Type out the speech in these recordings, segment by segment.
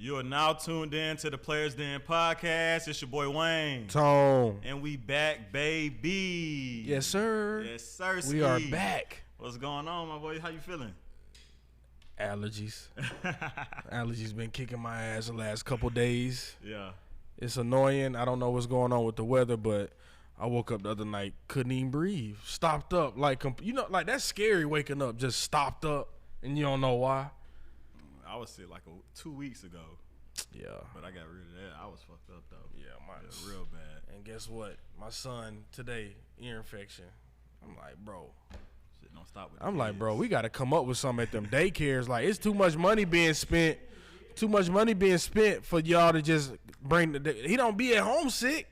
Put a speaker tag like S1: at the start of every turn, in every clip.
S1: You are now tuned in to the Players Den podcast. It's your boy Wayne.
S2: Tone.
S1: And we back, baby.
S2: Yes, sir.
S1: Yes, sir.
S2: We are back.
S1: What's going on, my boy? How you feeling?
S2: Allergies. Allergies been kicking my ass the last couple days.
S1: Yeah.
S2: It's annoying. I don't know what's going on with the weather, but I woke up the other night, couldn't even breathe. Stopped up. Like that's scary waking up, just stopped up, and you don't know why.
S1: I was sick like 2 weeks ago.
S2: Yeah.
S1: But I got rid of that. I was fucked up, though.
S2: Yeah,
S1: mine's real bad.
S2: And guess what? My son today, ear infection. I'm like, bro.
S1: Shit, don't stop with
S2: I'm
S1: kids.
S2: like, bro, we got to come up with something at them daycares. Like, it's too much money being spent. Too much money being spent for y'all to just bring he don't be at home sick.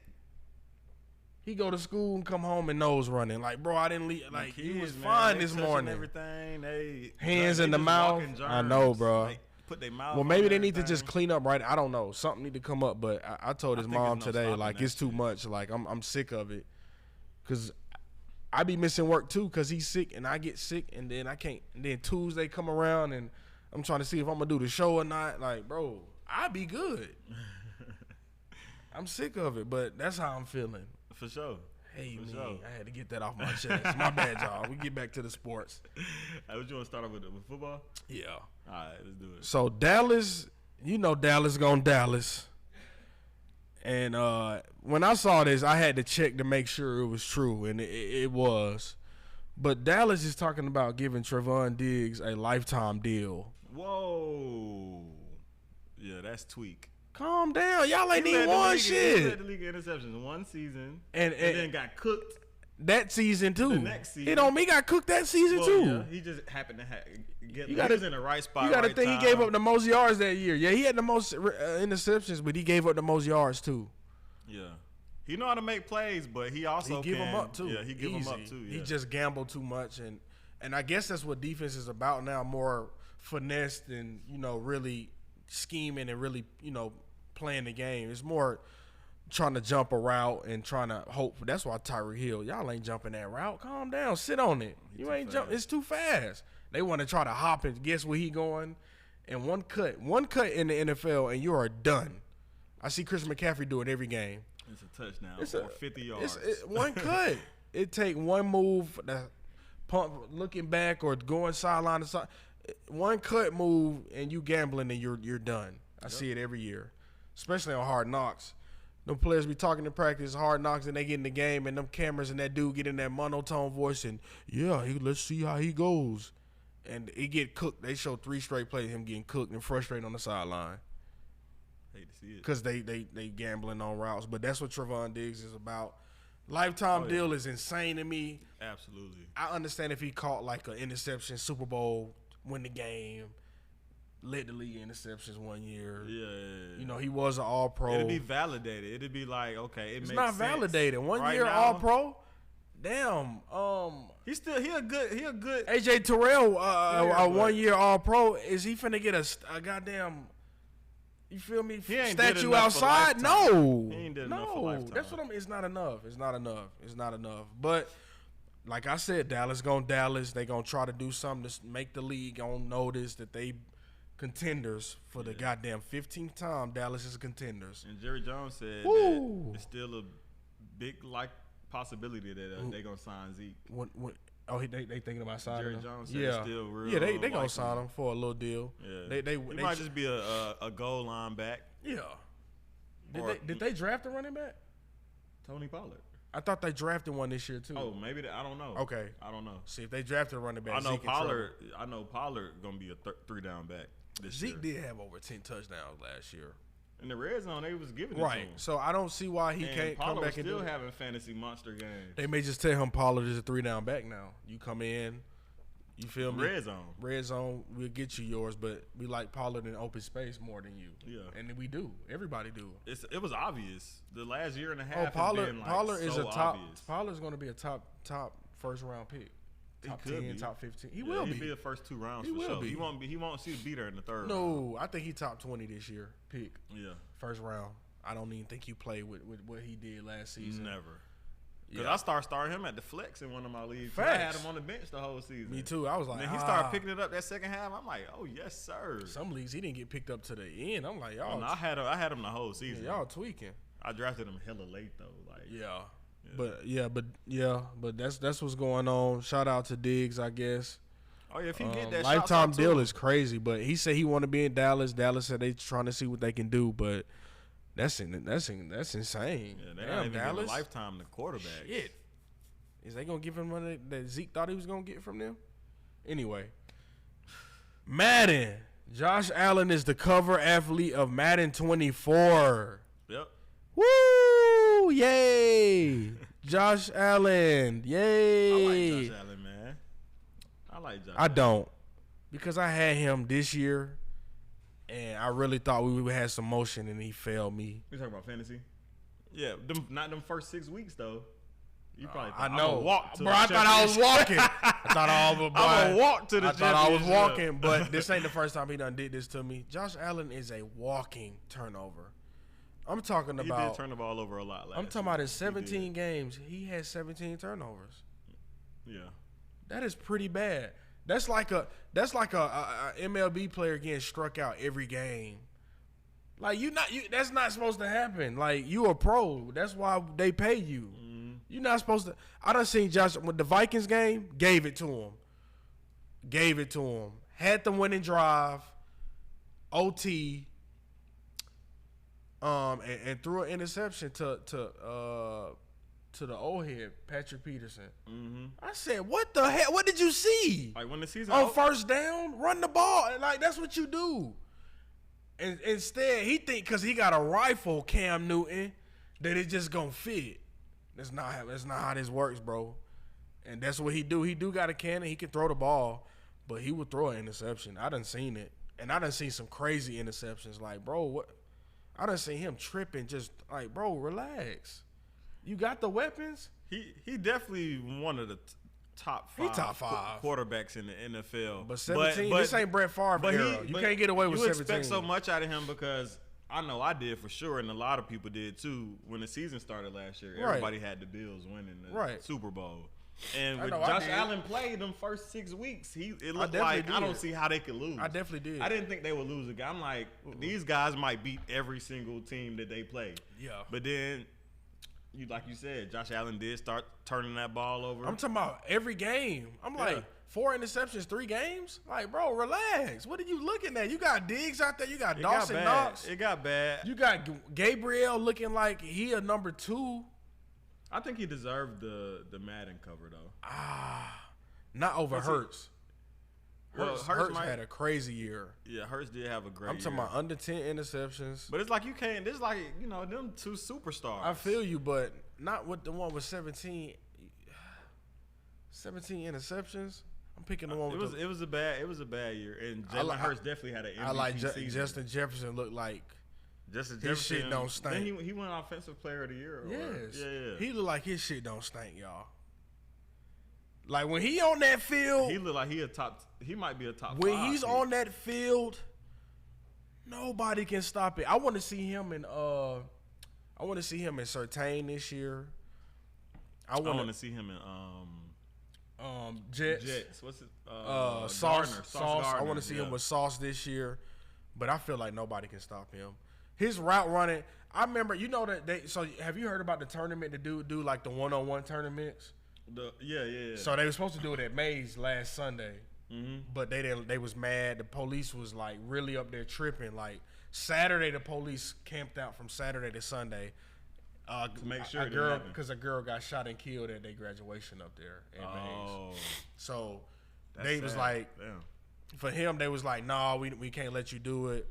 S2: He go to school and come home and nose running. Like, bro, I didn't leave. Like, he was fine this morning.
S1: Everything. They
S2: hands in the mouth. I know, bro.
S1: Like, put their mouth.
S2: Well, maybe they need to just clean up, right? I don't know. Something need to come up. But I told his mom today, like, it's too much. Like, I'm sick of it. Because I be missing work, too, because he's sick and I get sick. And then I can't. And then Tuesday come around and I'm trying to see if I'm going to do the show or not. Like, bro, I be good. I'm sick of it, but that's how I'm feeling.
S1: For sure.
S2: Hey, man, sure. I had to get that off my chest. My bad, y'all. We get back to the sports.
S1: Hey, what you want to start off with football?
S2: Yeah.
S1: All right, let's do it.
S2: So, Dallas, you know Dallas gone Dallas. And when I saw this, I had to check to make sure it was true, and it was. But Dallas is talking about giving Trevon Diggs a lifetime deal.
S1: Whoa. Yeah, that's tweak.
S2: Calm down. Y'all ain't even won shit.
S1: He led the league in interceptions one season and then got cooked
S2: that season too.
S1: The next season.
S2: It on me got cooked that season too. Yeah,
S1: he just happened to get he was in the right spot.
S2: You got to think
S1: time.
S2: He gave up the most yards that year. Yeah, he had the most interceptions, but he gave up the most yards too.
S1: Yeah. He know how to make plays, but he also
S2: give them up too.
S1: Yeah, he give them up too. Yeah.
S2: He just gambled too much, and I guess that's what defense is about now, more finesse than, really scheming and really, playing the game. It's more trying to jump a route and trying to hope. That's why Tyreek Hill, y'all ain't jumping that route. Calm down, sit on it. You ain't jump. It's too fast. They want to try to hop and guess where he going. And one cut in the NFL, and you are done. I see Chris McCaffrey do it every game.
S1: It's a touchdown or 50 yards.
S2: One cut. It take one move, pump, looking back or going sideline to side. One cut move and you gambling and you're done. I see it every year, especially on Hard Knocks. Them players be talking to practice Hard Knocks and they get in the game and them cameras and that dude get in that monotone voice and let's see how he goes, and he get cooked. They show 3 straight plays of him getting cooked and frustrated on the sideline.
S1: Hate to see it
S2: because they gambling on routes, but that's what Trevon Diggs is about. Lifetime deal is insane to me.
S1: Absolutely.
S2: I understand if he caught like an interception, Super Bowl, win the game, led the league in interceptions one year.
S1: Yeah.
S2: He was an All-Pro.
S1: It'd be validated. It'd be like, okay,
S2: it's not validated. One year All-Pro. Damn.
S1: He a good.
S2: AJ Terrell, a 1 year All-Pro. Is he finna get a goddamn? You feel me? Statue outside? No.
S1: He ain't did enough for lifetime.
S2: That's what it's not enough. It's not enough. But like I said, Dallas gonna Dallas. They gonna try to do something to make the league on notice that they contenders for the goddamn 15th time. Dallas is contenders.
S1: And Jerry Jones said that it's still a big possibility that they gonna sign Zeke.
S2: They thinking about signing
S1: Jerry
S2: him?
S1: Jones said it's still real.
S2: Yeah, they gonna sign him for a little deal.
S1: Yeah, they might just be a goal line back.
S2: Yeah. Did they draft a running back?
S1: Tony Pollard.
S2: I thought they drafted one this year too.
S1: Oh, maybe I don't know.
S2: Okay,
S1: I don't know.
S2: See if they drafted a running back.
S1: I know Pollard gonna be a 3-down back this year.
S2: Zeke did have over 10 touchdowns last year.
S1: In the red zone, they was giving it to him.
S2: So I don't see why he can't come back and do it.
S1: Pollard still having fantasy monster games.
S2: They may just tell him Pollard is a 3-down back now. You come in, you feel me?
S1: Red zone.
S2: Red zone, we'll get you yours, but we like Pollard in open space more than you.
S1: Yeah.
S2: And we do. Everybody do.
S1: It was obvious. The last year and a half
S2: Pollard is
S1: so
S2: a top.
S1: obvious.
S2: Pollard's going to be a top first round pick. Top 10, top 15. He will be.
S1: He'll be the first 2 rounds
S2: He
S1: for
S2: will
S1: sure.
S2: be.
S1: He won't see a beater in the 3rd round.
S2: No, I think he top 20 this year. Pick.
S1: Yeah.
S2: First round. I don't even think you play with what he did last season.
S1: Never. Because
S2: Yeah.
S1: I starting him at the flex in one of my leagues. I had him on the bench the whole season.
S2: Me too. I was like,
S1: And then he started picking it up that second half. I'm like, oh yes, sir.
S2: Some leagues he didn't get picked up to the end. I'm like,
S1: Oh,
S2: y'all,
S1: no, I had him the whole season.
S2: y'all tweaking.
S1: I drafted him hella late though. Like
S2: Yeah. But that's what's going on. Shout out to Diggs, I guess.
S1: Oh yeah, if he get that
S2: lifetime
S1: shouts out
S2: deal
S1: to him.
S2: is crazy, but he said he want to be in Dallas. Dallas said they trying to see what they can do, but that's insane.
S1: Yeah, they
S2: Damn,
S1: don't even
S2: Dallas.
S1: give a lifetime to quarterback.
S2: Shit. Is they gonna give him money that Zeke thought he was gonna get from them? Anyway, Madden. Josh Allen is the cover athlete of Madden 24.
S1: Yep.
S2: Woo! Yay! Josh Allen.
S1: I
S2: Yay!
S1: like Josh Allen, man. I like Josh.
S2: I don't, because I had him this year, and I really thought we would have some motion, and he failed me.
S1: You talking about fantasy? Yeah, not them first 6 weeks though. You probably.
S2: I
S1: thought,
S2: know,
S1: I'ma walk to
S2: bro.
S1: the
S2: I thought I was
S1: championship.
S2: walking. I thought I was.
S1: I'ma walk to the
S2: I thought I was
S1: championship.
S2: walking, but this ain't the first time he done did this to me. Josh Allen is a walking turnover. I'm talking
S1: He
S2: about.
S1: did turn the ball over a lot.
S2: I'm talking about in 17
S1: did.
S2: games, he had 17 turnovers.
S1: Yeah.
S2: That is pretty bad. That's like a MLB player getting struck out every game. Like that's not supposed to happen. Like, you a pro. That's why they pay you. You're not supposed to. I done seen Josh with the Vikings game. Gave it to him. Had the winning drive. OT. And threw an interception to the old head, Patrick Peterson.
S1: Mm-hmm.
S2: I said, what the hell? What did you see?
S1: Like when the season
S2: On first down, run the ball. Like, that's what you do. And instead, he think because he got a rifle, Cam Newton, that it just gonna fit. That's not how this works, bro. And that's what he do. He do got a cannon. He can throw the ball, but he would throw an interception. I done seen it, and I done seen some crazy interceptions. Like, bro, what? I done seen him tripping. Just like, bro, relax. You got the weapons.
S1: He definitely one of the top
S2: He
S1: five,
S2: top five.
S1: quarterbacks in the NFL.
S2: But 17, this ain't Brett Favre era. You can't get away with 17.
S1: You expect so much out of him because I know I did for sure, and a lot of people did too. When the season started last year,
S2: Right.
S1: everybody had the Bills winning the
S2: Right.
S1: Super Bowl. And
S2: I
S1: when
S2: know, I
S1: Josh
S2: did.
S1: Allen played them first 6 weeks, it looked
S2: definitely
S1: like I
S2: did.
S1: don't see how they could lose.
S2: I definitely did.
S1: I didn't think they would lose a guy. I'm like, these guys might beat every single team that they play.
S2: Yeah.
S1: But then, like you said, Josh Allen did start turning that ball over.
S2: I'm talking about every game. I'm like,
S1: Yeah.
S2: 4 interceptions, 3 games? Like, bro, relax. What are you looking at? You got Diggs out there. You got
S1: It got
S2: Dawson
S1: bad.
S2: Knox.
S1: It got bad.
S2: You got Gabriel looking like he a number 2.
S1: I think he deserved the Madden cover though.
S2: Not over
S1: What's he-
S2: Hurts.
S1: Well,
S2: Hurts had a crazy year.
S1: Yeah, Hurts did have a great
S2: I'm talking
S1: year.
S2: about under 10 interceptions.
S1: But it's like you can't. This like them two superstars.
S2: I feel you, but not with the one with 17 interceptions. I'm picking the one with
S1: it was a bad year, and
S2: I
S1: Jalen
S2: li-
S1: Hurts definitely had an MVP
S2: I like
S1: season.
S2: Justin Jefferson looked like
S1: Justin
S2: his
S1: Jefferson.
S2: shit don't stink.
S1: Then he won Offensive Player of the Year. Or
S2: yes.
S1: yeah.
S2: He look like his shit don't stink, y'all. Like when he on that field,
S1: He look like he might be a top.
S2: when
S1: 5
S2: he's
S1: pick.
S2: on that field, nobody can stop it. I want to see him in Surtain this year.
S1: I want to see him in
S2: Jets.
S1: What's it?
S2: Sauce. I
S1: Gardner,
S2: want to see
S1: yeah.
S2: him with Sauce this year, but I feel like nobody can stop him. His route running. I remember, that So have you heard about the tournament to do like the one-on-one tournaments?
S1: Yeah.
S2: So they were supposed to do it at Mays last Sunday,
S1: Mm-hmm.
S2: but they didn't. They was mad. The police was like really up there tripping. Like Saturday, the police camped out from Saturday to Sunday. To
S1: make sure
S2: a
S1: it didn't
S2: girl,
S1: happen.
S2: because a girl got shot and killed at their graduation up there at Mays.
S1: Oh,
S2: So
S1: that's
S2: they was
S1: sad.
S2: like,
S1: Damn.
S2: for him, they was like, nah, we can't let you do it.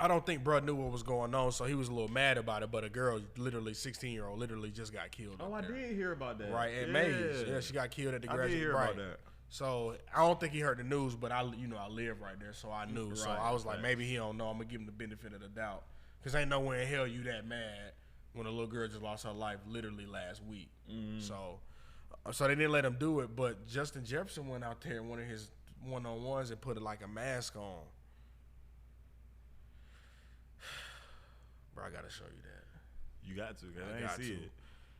S2: I don't think bruh knew what was going on, so he was a little mad about it. But a girl, literally 16-year-old, literally just got killed.
S1: Oh,
S2: up
S1: I
S2: there.
S1: did hear about that.
S2: Right at Mays, yeah, she got killed at the
S1: I did
S2: graduation.
S1: hear
S2: Right.
S1: about that.
S2: So I don't think he heard the news, but I live right there, so I knew. So
S1: Right,
S2: I was like,
S1: right.
S2: maybe he don't know. I'm gonna give him the benefit of the doubt, because ain't nowhere in hell you that mad when a little girl just lost her life literally last week.
S1: Mm-hmm.
S2: So they didn't let him do it. But Justin Jefferson went out there in one of his one-on-ones and put like a mask on. Bro, I gotta show you that.
S1: You got to, cause I
S2: got
S1: ain't see
S2: to.
S1: it.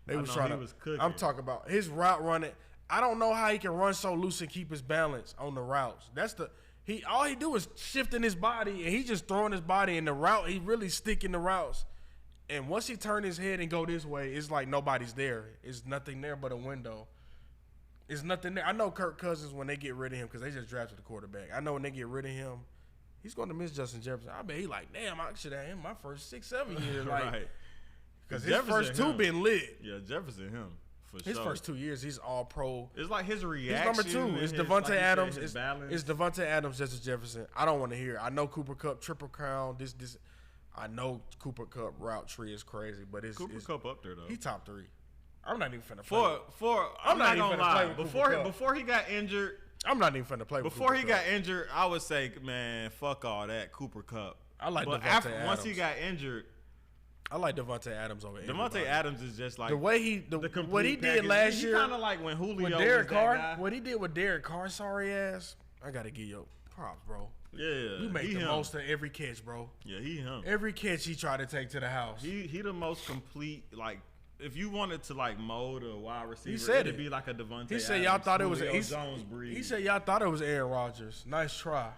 S2: They was
S1: know
S2: trying
S1: he
S2: to.
S1: was cooking.
S2: I'm talking about his route running. I don't know how he can run so loose and keep his balance on the routes. All he do is shifting his body, and he just throwing his body in the route. He really sticking the routes. And once he turn his head and go this way, it's like nobody's there. It's nothing there but a window. It's nothing there. I know Kirk Cousins, when they get rid of him, because they just drafted the quarterback. I know when they get rid of him, he's going to miss Justin Jefferson. I bet he like, damn, I should have him my first 6-7 years. Like,
S1: right.
S2: Because his first two been lit.
S1: Yeah, Jefferson him. For
S2: His
S1: sure.
S2: first 2 years, he's all pro.
S1: It's like his reaction.
S2: He's number 2. It's
S1: his,
S2: Devontae
S1: like
S2: Adams.
S1: Said,
S2: It's Devontae Adams, Justin Jefferson. I don't want to hear it. I know Cooper Kupp, Triple Crown. I know Cooper Kupp route tree is crazy, but it's
S1: Kupp up there though.
S2: He top 3. I'm not even finna play.
S1: I'm not
S2: even
S1: gonna
S2: finna play
S1: lie.
S2: with Cooper Kupp.
S1: Before he got injured,
S2: I'm not even finna play.
S1: Before
S2: with
S1: he got injured, I would say, man, fuck all that Cooper Kupp.
S2: I like
S1: but
S2: Devontae Adams.
S1: Once he got injured,
S2: I like Devontae Adams over
S1: Devontae Adams is just like
S2: the way what he did last year.
S1: Kind of like when Julio
S2: with Derek
S1: was that
S2: Carr.
S1: guy.
S2: What he did with Derek Carr, sorry ass. I gotta give you props, bro.
S1: Yeah,
S2: you make the most of every catch, bro.
S1: Yeah, he him.
S2: Every catch he tried to take to the house.
S1: He the most complete. Like, if you wanted to like mold a wide receiver,
S2: he said
S1: it'd be like a Devontae.
S2: He said
S1: Adams,
S2: y'all thought it was
S1: Julio Jones breed.
S2: He said y'all thought it was Aaron Rodgers. Nice try.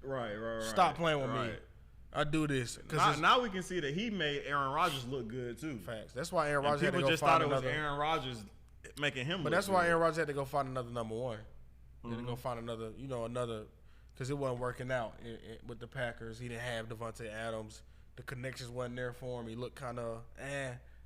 S1: Right.
S2: Stop playing with me. I do this.
S1: Now we can see that he made Aaron Rodgers look good too.
S2: Facts. That's why Aaron Rodgers had to
S1: people
S2: go
S1: just
S2: find
S1: thought it was
S2: another.
S1: Aaron Rodgers making him.
S2: But
S1: look
S2: that's why
S1: good.
S2: Aaron Rodgers had to go find another number one. He had to go find another, because it wasn't working out with the Packers. He didn't have Devontae Adams. The connections wasn't there for him. He looked kind of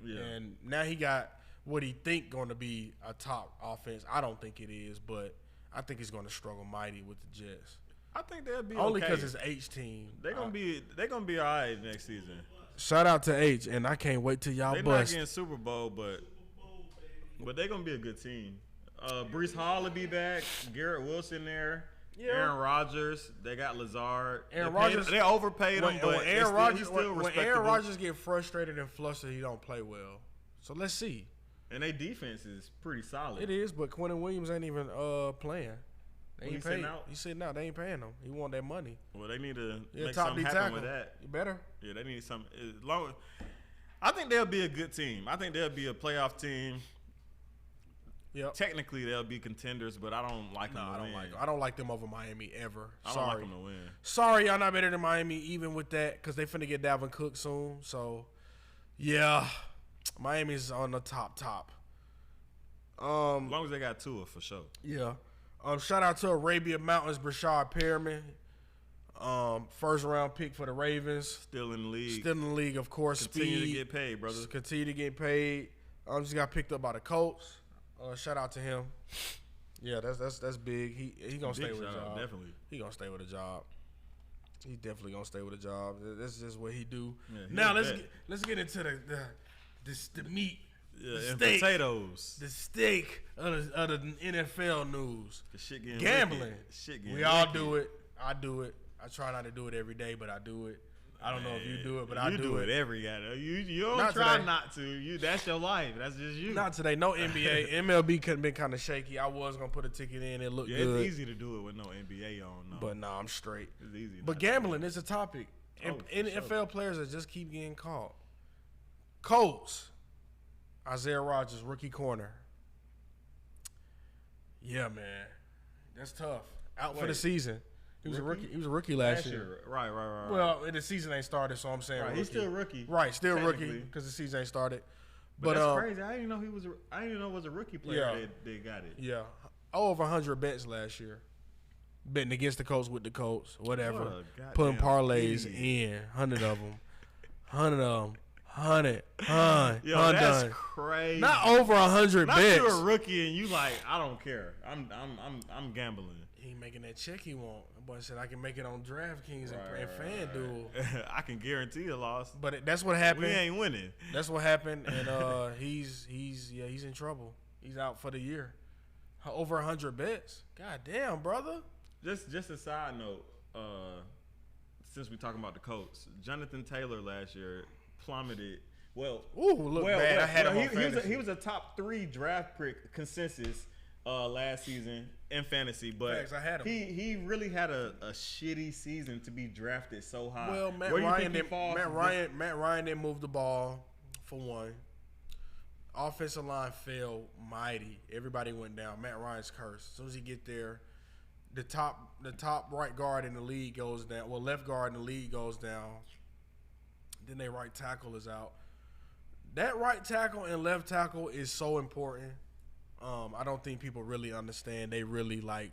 S1: Yeah.
S2: And now he got what he think going to be a top offense. I don't think it is, but I think he's going to struggle mighty with the Jets.
S1: I think they'll be
S2: only
S1: okay.
S2: because it's H team.
S1: They're gonna be all right next season.
S2: Shout out to H, and I can't wait till y'all
S1: They're
S2: bust.
S1: not getting Super Bowl, but they're gonna be a good team. Brees Hall will be back. Garrett Wilson there.
S2: Yeah.
S1: Aaron Rodgers. They got Lazard.
S2: Aaron Rodgers.
S1: They overpaid him, but
S2: when Aaron Rodgers,
S1: still
S2: when
S1: respectable.
S2: Aaron Rodgers get frustrated and flustered, he don't play well. So let's see.
S1: And their defense is pretty solid.
S2: It is, but Quentin Williams ain't even playing. They ain't
S1: sitting
S2: paid.
S1: out?
S2: He's sitting out. They ain't paying him. He want that money.
S1: Well, they need to make
S2: top
S1: something
S2: D
S1: happen
S2: tackle.
S1: with that.
S2: You better.
S1: Yeah, they need something. I think they'll be a good team. I think they'll be a playoff team.
S2: Yep.
S1: Technically, they'll be contenders, but I don't like them to win.
S2: I don't like them over Miami ever.
S1: I don't like them to win.
S2: Sorry, y'all not better than Miami, even with that, because they finna get Dalvin Cook soon. So, yeah, Miami's on the top.
S1: As long as they got Tua, for sure.
S2: Yeah. Shout out to Arabia Mountains, Brashad Perriman. First round pick for the Ravens.
S1: Still in the league.
S2: Still in the league, of course.
S1: Continue
S2: Speed.
S1: to get paid, brother.
S2: Just continue to get paid. Just got picked up by the Colts. Shout out to him. Yeah, that's big. He gonna stay with a job.
S1: Definitely.
S2: He gonna stay with a job. He definitely gonna stay with a job. That's just what he do.
S1: Yeah,
S2: now let's get into the meat.
S1: Yeah,
S2: the
S1: and
S2: steak,
S1: potatoes.
S2: The steak of the NFL news.
S1: The shit getting
S2: gambling.
S1: Wicked. Shit getting
S2: we all
S1: wicked.
S2: do it. I do it. I try not to do it every day, but I do it. I don't know if you do it, but I do it.
S1: You do it every guy. You don't
S2: Not
S1: try
S2: today.
S1: not to. That's your life. That's just you.
S2: Not today. No NBA. MLB could have been kind of shaky. I was gonna put a ticket in. It looked good.
S1: It's easy to do it with no NBA on. No.
S2: But nah, I'm straight.
S1: It's easy.
S2: But gambling is a topic. And NFL players that just keep getting caught. Colts. Isaiah Rodgers, rookie corner. Yeah, man. That's tough. Out for the season. He was a rookie. He was a rookie last year.
S1: Right.
S2: Well, the season ain't started, so I'm saying
S1: Right, he's still rookie.
S2: Right, still rookie
S1: Technically.
S2: because the season ain't started.
S1: But that's crazy. I didn't know he was. I didn't know it was a rookie player.
S2: Yeah.
S1: They got it.
S2: Yeah, over 100 bets last year. Betting against the Colts with the Colts, whatever.
S1: What a
S2: Putting
S1: goddamn
S2: parlays
S1: idiot.
S2: in, 100 of them, 100.
S1: Yo, that's crazy.
S2: Not over 100
S1: Not
S2: bets.
S1: you're a rookie and you like, I don't care. I'm gambling.
S2: He ain't making that check he want. The boy said I can make it on DraftKings and FanDuel.
S1: I can guarantee a loss.
S2: But that's what happened.
S1: We ain't winning.
S2: That's what happened, and he's in trouble. He's out for the year. Over 100 bets. God damn, brother.
S1: Just a side note. Since we talking about the Colts, Jonathan Taylor last year plummeted.
S2: Bad. I had him on fantasy.
S1: He was a top 3 draft pick consensus last season in fantasy, but
S2: Facts, I had him.
S1: he really had a shitty season to be drafted so high.
S2: Well, Matt
S1: Where you
S2: Ryan
S1: think he falls?
S2: Matt Ryan didn't move the ball for one. offensive line fell mighty. Everybody went down. Matt Ryan's cursed. As soon as he get there, the top right guard in the league goes down. Well, left guard in the league goes down. Then their right tackle is out. That right tackle and left tackle is so important. I don't think people really understand. They really like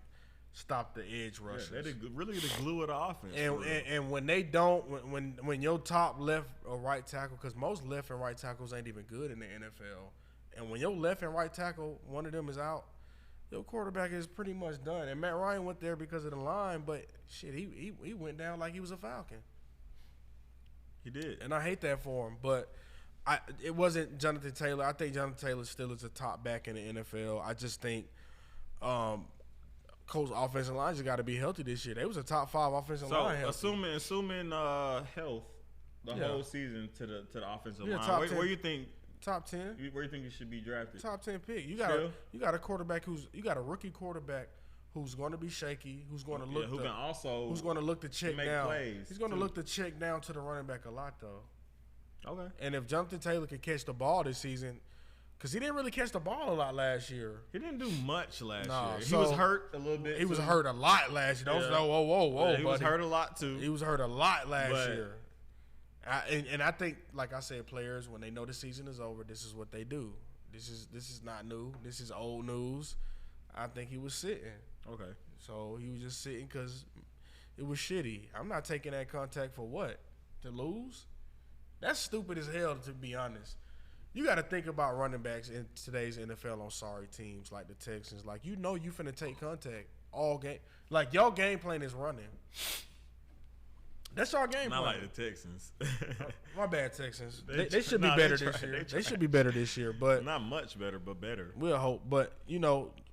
S2: stop the edge rushers.
S1: Yeah, they're really the glue of the offense.
S2: And when they don't, when your top left or right tackle, because most left and right tackles ain't even good in the NFL, and when your left and right tackle, one of them is out, your quarterback is pretty much done. And Matt Ryan went there because of the line, but shit, he went down like he was a Falcon.
S1: He did,
S2: and I hate that for him. But it wasn't Jonathan Taylor. I think Jonathan Taylor still is a top back in the NFL. I just think. Coach offensive line just got to be healthy this year. They was a top 5 offensive line.
S1: Assuming health the whole season to the offensive line. Where you think
S2: top 10?
S1: Where you think you should be drafted?
S2: Top 10 pick. You got a quarterback you got a rookie quarterback who's going to be shaky, who's going to look to check down. He's going to look to check down to the running back a lot though.
S1: Okay.
S2: And if Jonathan Taylor can catch the ball this season. Because he didn't really catch the ball a lot last year.
S1: He didn't do much last year. He was hurt a little bit.
S2: He was hurt a lot last year. Whoa,
S1: yeah, he was hurt a lot too.
S2: He was hurt a lot last year. And I think, like I said, players, when they know the season is over, this is what they do. This is not new. This is old news. I think he was sitting.
S1: Okay.
S2: So he was just sitting because it was shitty. I'm not taking that contact for what? To lose? That's stupid as hell, to be honest. You got to think about running backs in today's NFL on sorry teams like the Texans. Like, you finna take contact all game. Like, your game plan is running. That's our game plan.
S1: Not like the Texans.
S2: My bad, Texans. They should be better this year. They should be better this year. But
S1: not much better, but better.
S2: We'll hope. But,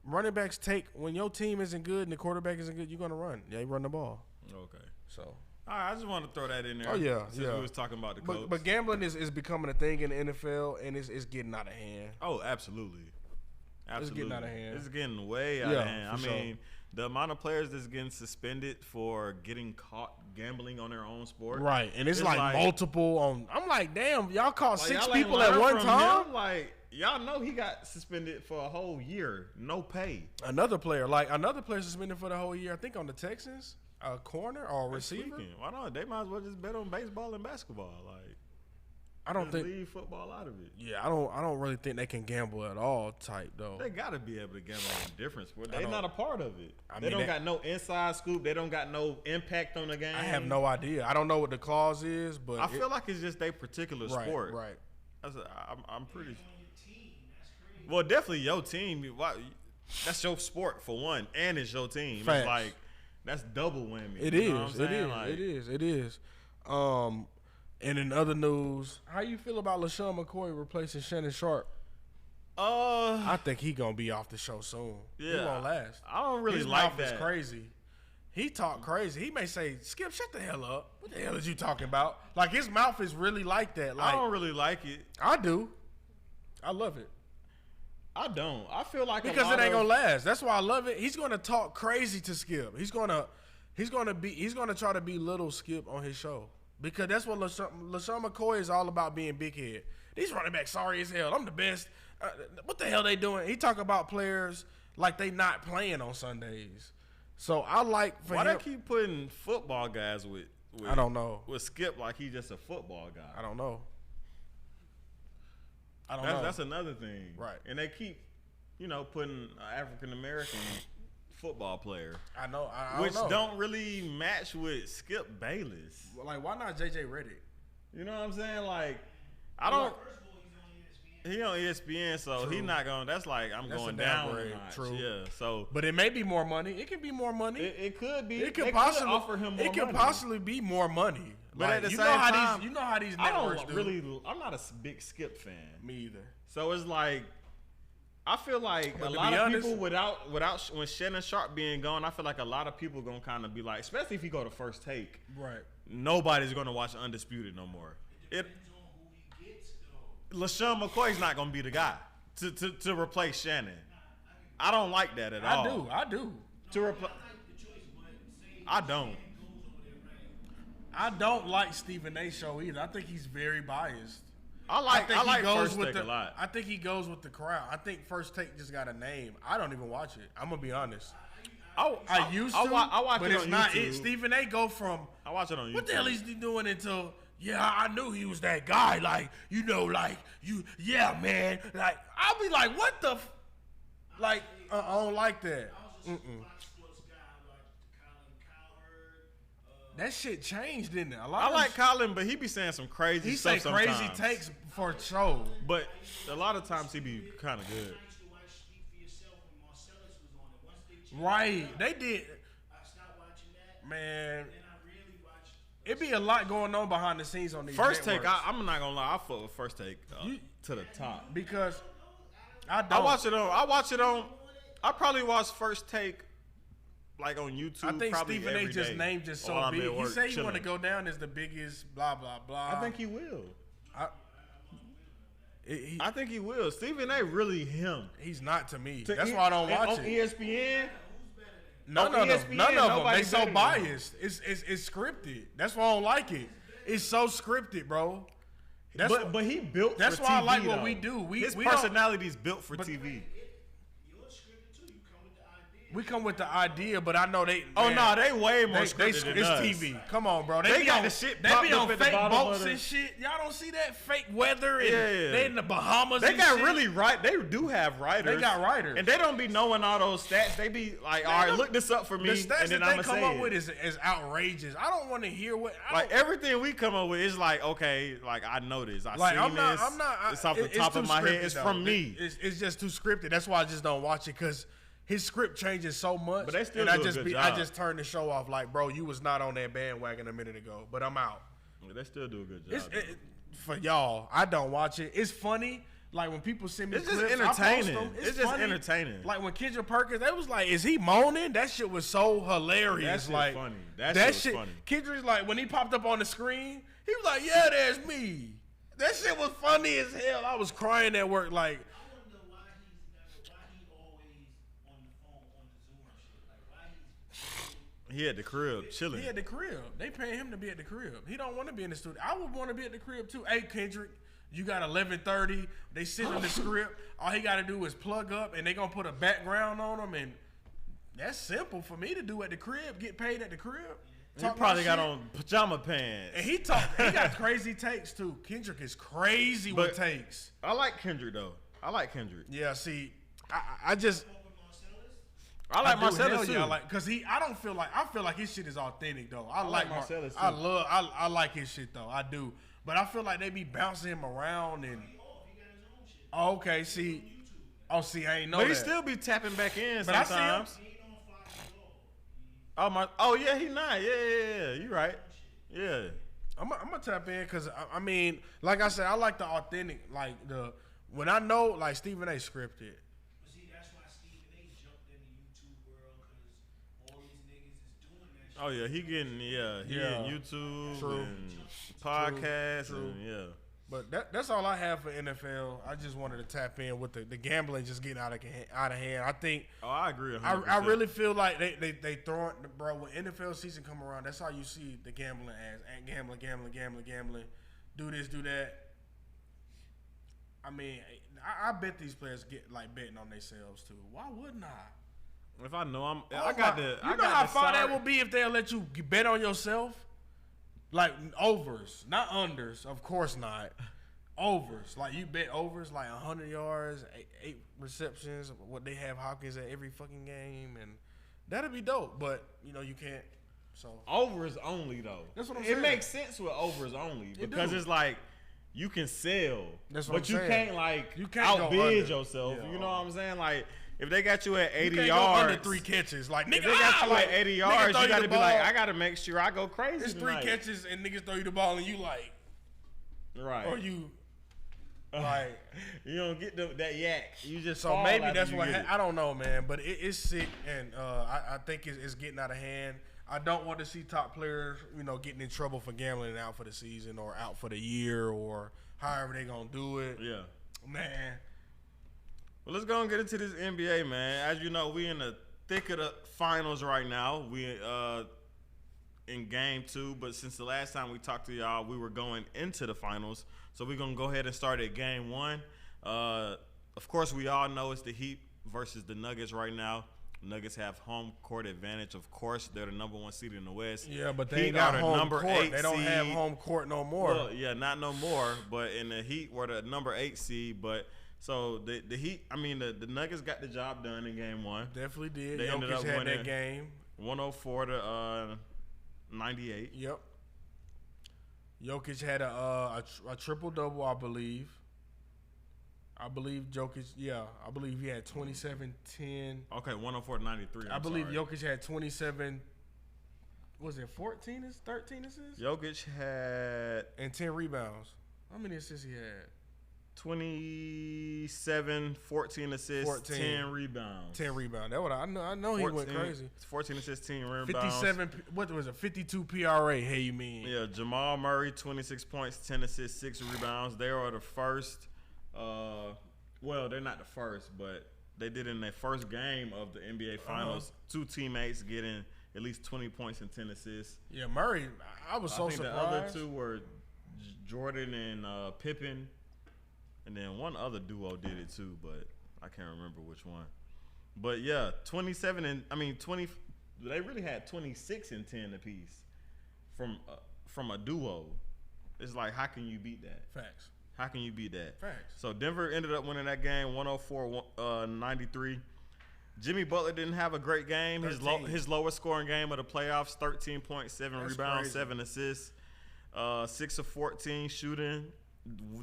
S2: running backs when your team isn't good and the quarterback isn't good, you're going to run. Yeah, you run the ball.
S1: Okay.
S2: So.
S1: All right, I just want to throw that in there.
S2: Oh, yeah.
S1: Since we was talking about the Colts.
S2: But gambling is becoming a thing in the NFL, and it's getting out of hand.
S1: Oh, absolutely.
S2: It's getting out of hand.
S1: It's getting way out of hand. I mean, the amount of players that's getting suspended for getting caught gambling on their own sport.
S2: Right, and it's like multiple on. I'm like, damn, y'all caught 6 people at one
S1: time? Y'all know he got suspended for a whole year, no pay.
S2: Another player suspended for the whole year, I think on the Texans. A corner or a receiver?
S1: Why not? They might as well just bet on baseball and basketball. Like,
S2: I don't think
S1: leave football out of it.
S2: Yeah, I don't really think they can gamble at all. Type though.
S1: They got to be able to gamble on different sports. They're not a part of it. They don't got no inside scoop. They don't got no impact on the game.
S2: I have no idea. I don't know what the clause is, but
S1: I feel like it's just their particular sport.
S2: Right.
S1: I'm pretty. Well, definitely your team. That's your sport for one, and it's your team.
S2: Facts.
S1: It's like. That's double whammy.
S2: It is. And in other news, how you feel about LaShawn McCoy replacing Shannon Sharp? I think he gonna be off the show soon.
S1: Yeah,
S2: he won't last.
S1: I don't really
S2: His
S1: like
S2: mouth
S1: that.
S2: Is crazy. He talk crazy. He may say, "Skip, shut the hell up. What the hell is you talking about?" Like his mouth is really like that. Like,
S1: I don't really like it.
S2: I do. I love it.
S1: I don't. I feel like
S2: because it ain't gonna last. That's why I love it. He's gonna talk crazy to Skip. He's gonna try to be little Skip on his show because that's what LaShawn McCoy is all about, being big head. These running backs sorry as hell. I'm the best. What the hell they doing? He talk about players like they not playing on Sundays. So I like for
S1: why
S2: him.
S1: they keep putting football guys with
S2: I don't know.
S1: With Skip like he's just a football guy.
S2: I don't know.
S1: That's another thing.
S2: Right.
S1: And they keep, putting an African American football player.
S2: I know.
S1: Which don't really match with Skip Bayless.
S2: Like, why not JJ Redick?
S1: You know what I'm saying? Like, I don't. He on ESPN, so he's not going. That's like that's going down.
S2: True.
S1: Yeah. So,
S2: but it may be more money. It could be more money.
S1: It could be.
S2: It could possibly
S1: offer him more money.
S2: It could possibly be more money.
S1: But
S2: like,
S1: at the same time,
S2: you know how these networks do.
S1: I'm not a big Skip fan.
S2: Me either.
S1: So it's like, I feel like a lot of people without when Shannon Sharp being gone, I feel like a lot of people gonna kind of be like, especially if you go to First Take,
S2: right?
S1: Nobody's gonna watch Undisputed no more. LaShawn McCoy's not gonna be the guy to replace Shannon. I don't like that at all.
S2: I do.
S1: I don't.
S2: I don't like Stephen A. show either. I think he's very biased.
S1: I like First Take a lot.
S2: I think he goes with the crowd. I think First Take just got a name. I don't even watch it. I'm gonna be honest. I used to.
S1: I watch
S2: but
S1: it
S2: it's
S1: on
S2: not
S1: YouTube.
S2: it. Stephen A. go from.
S1: I watch it on YouTube.
S2: What the hell is he doing until? Yeah, I knew he was that guy. Like, you know, like you. Yeah, man. Like, I'll be like, what the? Like, I don't like that. That shit changed, didn't it?
S1: I like Colin, but he be saying some crazy stuff sometimes.
S2: He say crazy takes for show.
S1: But a lot of times he be kind of good.
S2: Right. They did. Man. It be a lot going on behind the scenes on these
S1: First
S2: networks.
S1: Take, I'm not going to lie. I fuck with First Take to the top.
S2: Because I
S1: watch it on. I probably watch First Take like on YouTube.
S2: I think
S1: probably
S2: Stephen A. just named just so big. He say he want to
S1: go
S2: down as the biggest blah blah blah.
S1: I think he will. I think he will. Stephen A. really him.
S2: He's not to me. That's why I don't watch
S1: on
S2: it.
S1: ESPN.
S2: None of them. They so biased. It's scripted. That's why I don't like it. It's so scripted, bro.
S1: But he built.
S2: That's
S1: for
S2: why
S1: TV,
S2: I like
S1: though.
S2: what we do.
S1: His personality is built for TV.
S2: We come with the idea, but I know they.
S1: Oh no, they way more scripted than us.
S2: It's TV. Come on, bro.
S1: They got the shit.
S2: They be on fake boats and shit. Y'all don't see that fake weather. And they in the Bahamas.
S1: They got really right. They do have writers.
S2: They got writers,
S1: and they don't be knowing all those stats. They be like, all right, look this up for me.
S2: The stats
S1: and then
S2: that they come up with is outrageous. I don't want to hear what.
S1: Like everything we come up with is like, okay, like I know this. I
S2: like,
S1: seen this. It's off the top of my head. It's from me.
S2: It's just too scripted. That's why I just don't watch it because. His script changes so much,
S1: but they still
S2: and
S1: do a good job.
S2: I just turned the show off. Like, bro, you was not on that bandwagon a minute ago, but I'm out.
S1: Yeah, they still do a good job.
S2: For y'all, I don't watch it. It's funny. Like when people send me
S1: it's
S2: clips,
S1: just entertaining.
S2: I post them.
S1: It's just entertaining.
S2: Like when Kendrick Perkins, they was like, "Is he moaning?" That shit was so hilarious.
S1: That
S2: like
S1: funny.
S2: That shit. Funny. Kendrick's like when he popped up on the screen, he was like, "Yeah, there's me." That shit was funny as hell. I was crying at work. Like.
S1: He at the crib, chilling.
S2: He at the crib. They paying him to be at the crib. He don't want to be in the studio. I would want to be at the crib too. Hey, Kendrick, you got 11:30. They sit in the script. All he got to do is plug up, and they gonna put a background on him, and that's simple for me to do at the crib. Get paid at the crib.
S1: He probably got on pajama pants.
S2: And he got crazy takes too. Kendrick is crazy with takes.
S1: I like Kendrick though. I like Kendrick.
S2: Yeah. See, I just.
S1: I like Marcellus too.
S2: Yeah, I feel like his shit is authentic though. I like
S1: Marcellus too.
S2: I like his shit though. I do. But I feel like they be bouncing him around and okay, see. Oh, see, I ain't know that.
S1: But he still be tapping back in
S2: but
S1: sometimes. Oh yeah, he not. Yeah. You right. Yeah.
S2: I'm gonna tap in because I mean, like I said, I like the authentic, like when I know like Stephen A. scripted.
S1: Oh yeah, he getting YouTube and podcasts and
S2: But that's all I have for NFL. I just wanted to tap in with the gambling just getting out of hand. I think.
S1: Oh, I agree. 100%.
S2: I really feel like they throwing, bro. When NFL season come around, that's how you see the gambling ads and gambling. Do this, do that. I mean, I bet these players get like betting on themselves too. Why wouldn't I?
S1: If I know
S2: You know how far that will be if they'll let you bet on yourself? Like overs, not unders. Of course not. Overs. Like you bet overs like 100 yards, 8 receptions, what they have Hopkins at every fucking game. And that'd be dope. But, you know, you can't. So
S1: overs only, though.
S2: That's what I'm saying.
S1: It makes sense with overs only because it's like you can sell.
S2: That's what
S1: but
S2: I'm saying.
S1: You can't outbid yourself. Yeah. You know what I'm saying? Like, if they got you at 80 yards,
S2: under 3 catches, like nigga,
S1: if they got you
S2: like,
S1: at 80 yards, you got to be like, I got to make sure I go crazy.
S2: It's 3 catches and niggas throw you the ball and you like,
S1: right?
S2: Or you like,
S1: you don't get that yak. You just
S2: so maybe that's what I don't know, man. But it's sick, and I think it's getting out of hand. I don't want to see top players, you know, getting in trouble for gambling and out for the season or out for the year or however they gonna do it.
S1: Yeah,
S2: man.
S1: Well, let's go and get into this NBA, man. As you know, we in the thick of the finals right now. We in game 2, but since the last time we talked to y'all, we were going into the finals. So we're going to go ahead and start at game 1. Of course, we all know it's the Heat versus the Nuggets right now. Nuggets have home court advantage. Of course, they're the number 1 seed in the West.
S2: Yeah, but they ain't got home court. They don't have home court no more.
S1: Well, yeah, not no more. But in the Heat, we're the number 8 seed. But so the Heat, the Nuggets got the job done in game 1.
S2: Definitely did.
S1: They ended up
S2: had
S1: winning
S2: that game.
S1: 104 to 98.
S2: Yep. Jokic had a triple-double, I believe. I believe Jokic, I believe he had 27, 10.
S1: Okay, 104 to 93.
S2: I believe Jokic had 27, was it 14, 13 assists?
S1: Jokic had...
S2: And 10 rebounds. How many assists he had?
S1: 27, 14 assists, 10 rebounds.
S2: 10 rebounds. That's what I know 14, he went crazy.
S1: 14 assists, 10 rebounds.
S2: 57, what was it, 52 PRA, hey, you mean?
S1: Yeah, Jamal Murray, 26 points, 10 assists, 6 rebounds. They are the first... well, they're not the first, but they did in their first game of the NBA Finals. 2 teammates getting at least 20 points and 10 assists.
S2: Yeah, Murray, I was so surprised.
S1: The other 2 were Jordan and Pippen, and then one other duo did it too, but I can't remember which one. But yeah, 27 and 20. They really had 26 and 10 apiece from a duo. It's like, how can you beat that?
S2: Facts.
S1: How can you beat that?
S2: Facts.
S1: So Denver ended up winning that game 104-93. Jimmy Butler didn't have a great game. His lowest scoring game of the playoffs, 13.7 rebounds, 7 assists, 6 of 14 shooting.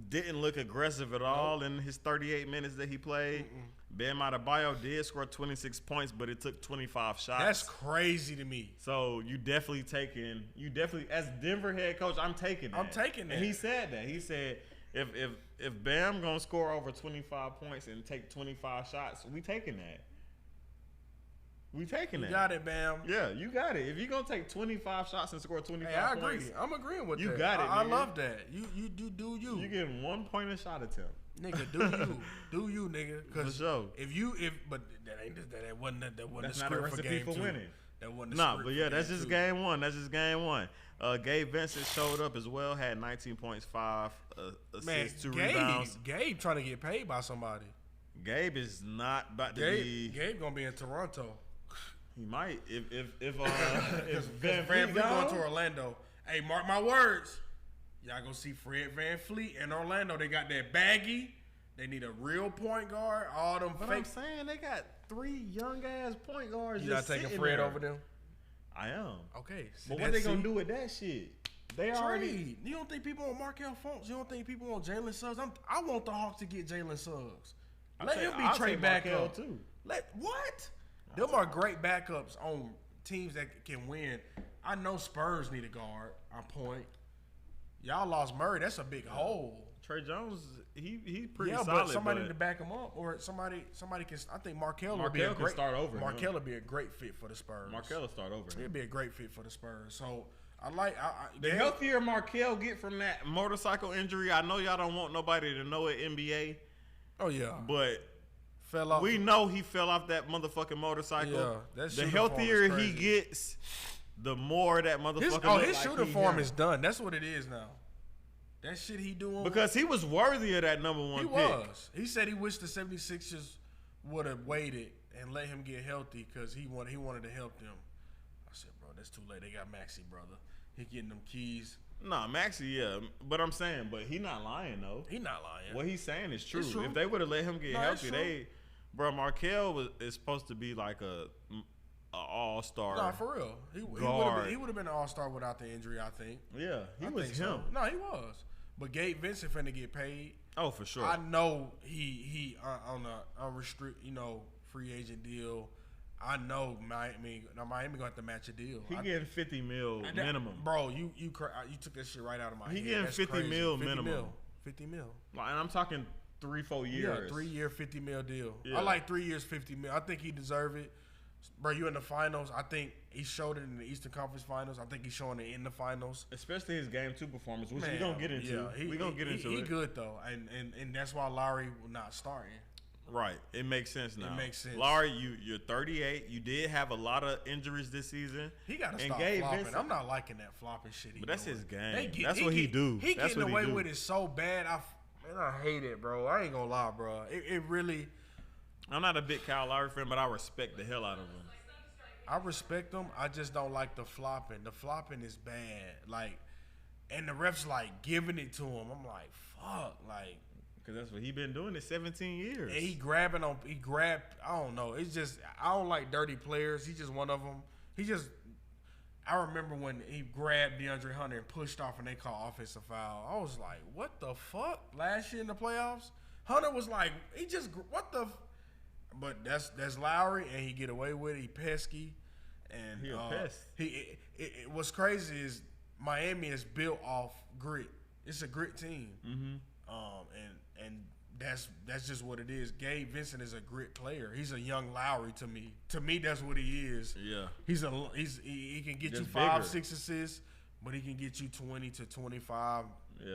S1: Didn't look aggressive at all in his 38 minutes that he played. Bam Adebayo did score 26 points, but it took 25 shots.
S2: That's crazy to me.
S1: So you definitely, as Denver head coach, I'm taking that.
S2: I'm taking that.
S1: And he said that. He said, if Bam gonna score over 25 points and take 25 shots, we taking that. We taking that.
S2: You got it, Bam.
S1: Yeah, you got it. If you're gonna take 25 shots and score 25
S2: I agree.
S1: points,
S2: I'm agreeing with that.
S1: You got it.
S2: I love that. You do you.
S1: You getting 1 point a shot attempt.
S2: Nigga, do you, nigga?
S1: For sure.
S2: But that wasn't
S1: That's
S2: the
S1: not a
S2: script for
S1: recipe
S2: game
S1: for
S2: 2.
S1: winning.
S2: That wasn't the script.
S1: But yeah, that's just game 1. That's just game 1. Gabe Vincent showed up as well, had 19 points, 5 assists, 2 rebounds.
S2: Gabe trying to get paid by somebody.
S1: Gabe is not about to be.
S2: Gabe gonna be in Toronto.
S1: He might if
S2: Van Fleet going to Orlando. Hey, mark my words. Y'all gonna see Fred Van Fleet in Orlando. They got that baggy. They need a real point guard. All them
S1: But
S2: fake.
S1: I'm saying they got 3 young ass point guards.
S2: You not taking Fred over them?
S1: I am.
S2: Okay.
S1: But what they gonna do with that shit? They already.
S2: You don't think people want Markelle Fultz? You don't think people want Jalen Suggs? I want the Hawks to get Jalen Suggs. Let him be Trey backup
S1: too.
S2: What? Them are great backups on teams that can win. I know Spurs need a guard. On point. Y'all lost Murray. That's a big hole.
S1: Trey Jones, he pretty solid.
S2: But somebody to back him up, or somebody can. I think Markelle would be a great
S1: start over.
S2: Markelle would be a great fit for the Spurs.
S1: Markelle will start over.
S2: He'd be a great fit for the Spurs. So I like
S1: the healthier Markelle get from that motorcycle injury. I know y'all don't want nobody to know it NBA.
S2: Oh yeah,
S1: but
S2: fell off.
S1: We know he fell off that motherfucking motorcycle.
S2: Yeah,
S1: the healthier he gets, the more that motherfucker.
S2: His shooting form is done. That's what it is now. That shit he doing.
S1: Because he was worthy of that number 1 pick.
S2: He was. He said he wished the 76ers would have waited and let him get healthy because he wanted to help them. I said, bro, that's too late. They got Maxey, brother. He getting them keys.
S1: Nah, Maxey, yeah. But I'm saying, he not lying, though.
S2: He not lying.
S1: What he's saying is true. If they would have let him get healthy, Markelle is supposed to be like a all-star.
S2: Nah, for real. He would have been an all-star without the injury, I think.
S1: Yeah, he was him.
S2: So. No, he was. But Gabe Vincent finna get paid.
S1: Oh, for sure.
S2: I know he on a unrestricted, free agent deal. I know Miami gonna have to match a deal.
S1: He getting $50 million minimum.
S2: Bro, you took that shit right out of my head.
S1: He getting $50 million minimum.
S2: $50 million.
S1: And I'm talking 3-4 years.
S2: Yeah, 3-year $50 million deal.
S1: Yeah.
S2: I like 3 years $50 million. I think he deserve it. Bro, you in the finals. I think he showed it in the Eastern Conference Finals. I think he's showing it in the finals.
S1: Especially his Game 2 performance, which we're going to get into.
S2: Yeah,
S1: we're going to get into it.
S2: He good, though. And that's why Lowry will not starting.
S1: Right. It makes sense now.
S2: It makes sense.
S1: Lowry, you're 38. You did have a lot of injuries this season.
S2: He got to stop
S1: Gabe
S2: flopping.
S1: Vincent,
S2: I'm not liking that flopping shit.
S1: But that's his game. That's what he do.
S2: He
S1: That's
S2: getting
S1: what
S2: away
S1: do.
S2: with it so bad. I hate it, bro. I ain't gonna lie, bro. It really.
S1: I'm not a big Kyle Lowry fan, but I respect the hell out of him.
S2: I respect him. I just don't like the flopping. The flopping is bad. Like, and the refs like giving it to him. I'm like, fuck, like.
S1: Cause that's what he been doing it 17 years.
S2: And he grabbed. I don't know. It's just I don't like dirty players. He's just one of them. I remember when he grabbed DeAndre Hunter and pushed off, and they called offensive foul. I was like, what the fuck? Last year in the playoffs, Hunter was like, what the. But that's Lowry, and he get away with it. He pesky, and
S1: he a pest.
S2: What's crazy is Miami is built off grit. It's a grit team. Mm-hmm. And that's just what it is. Gabe Vincent is a grit player. He's a young Lowry to me. To me, that's what he is.
S1: Yeah.
S2: He can get
S1: Just
S2: you 5,
S1: bigger.
S2: 6 assists, but he can get you 20 to 25,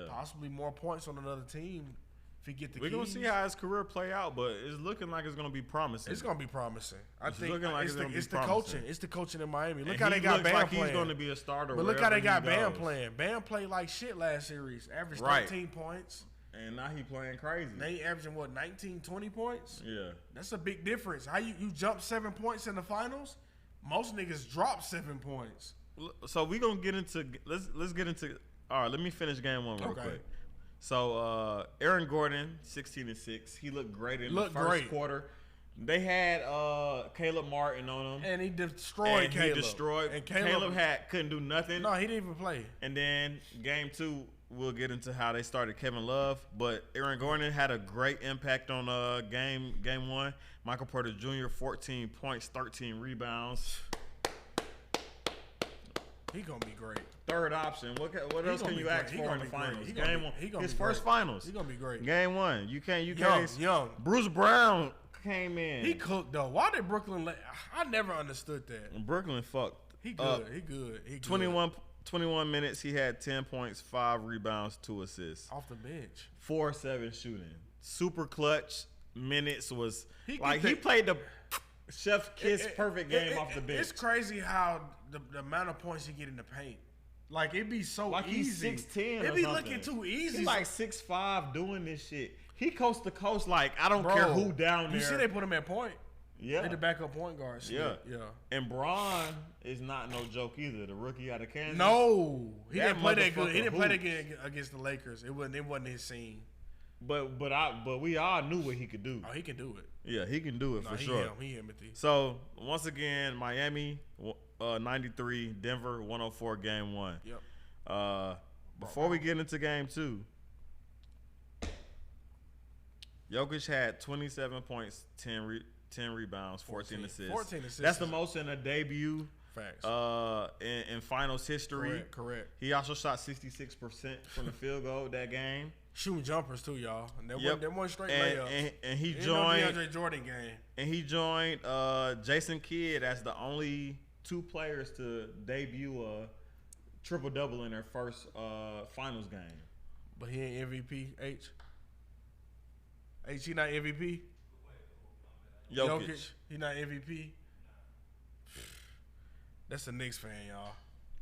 S2: possibly more points on another team if he get the
S1: We're
S2: keys.
S1: gonna see how his career play out, but it's looking like it's gonna be promising.
S2: It's gonna be promising. I
S1: It's
S2: think
S1: looking like
S2: it's
S1: it's gonna be
S2: the
S1: promising.
S2: coaching. It's the coaching in Miami. Look
S1: And
S2: how
S1: he
S2: they got
S1: looks
S2: Bam
S1: like
S2: playing.
S1: he's gonna be a starter.
S2: But look how they got
S1: wherever he
S2: Bam
S1: goes.
S2: playing. Bam played like shit last series. Averaged
S1: Right.
S2: 13 points.
S1: And now he playing crazy.
S2: They averaging what, 19, 20 points?
S1: Yeah.
S2: That's a big difference. How you jump 7 points in the finals? Most niggas drop 7 points.
S1: So we gonna get into let's get into. All right, let me finish game one real quick. So Aaron Gordon, 16-6. He looked great in the first quarter. They had Caleb Martin on him,
S2: and he destroyed
S1: and
S2: Caleb.
S1: He destroyed.
S2: And
S1: Caleb couldn't do nothing.
S2: No, he didn't even play.
S1: And then game 2, we'll get into how they started Kevin Love, but Aaron Gordon had a great impact on game 1. Michael Porter Jr. 14 points, 13 rebounds.
S2: He gonna be great.
S1: Third option. What else can you ask for in the finals? Game 1. His first finals.
S2: He gonna be great.
S1: Game 1. You can't.
S2: Young.
S1: Bruce Brown came in.
S2: He cooked though. Why did Brooklyn? I never understood that.
S1: Brooklyn fucked.
S2: He good. He good.
S1: 21 minutes. He had 10 points, 5 rebounds, 2 assists.
S2: Off the bench.
S1: 4-7 shooting. Super clutch. Minutes was he played the chef kiss perfect game off the bench.
S2: It's crazy how the amount of points he get in the paint. Like it'd be so easy.
S1: He's 6'10".
S2: It'd be looking too easy.
S1: He's like 6'5" doing this shit. He coast to coast. Like I don't care who down there.
S2: You see they put him at point.
S1: Yeah.
S2: They're the backup point guard.
S1: Yeah.
S2: Yeah.
S1: And Braun is not no joke either. The rookie out of Kansas.
S2: No, he didn't play that good. He didn't play
S1: hoops.
S2: that against the Lakers. It wasn't his scene.
S1: But we all knew what he could do.
S2: Oh, he can do it.
S1: Yeah, he can do it for sure.
S2: He empathy.
S1: So once again, Miami 93, Denver 104, game 1.
S2: Yep.
S1: Before we get into game 2, Jokic had 27 points, 10 rebounds, 14 assists.
S2: 14 assists.
S1: That's the most in a debut.
S2: Facts.
S1: In finals history.
S2: Correct.
S1: He also shot 66% from the field goal that game.
S2: Shooting jumpers too, y'all. And that one straight layups.
S1: And he
S2: joined
S1: joined
S2: DeAndre Jordan game.
S1: And he joined Jason Kidd as the only 2 players to debut a triple double in their first finals game.
S2: But he ain't MVP. H, he not MVP.
S1: Jokic.
S2: He not MVP. That's the Knicks fan, y'all.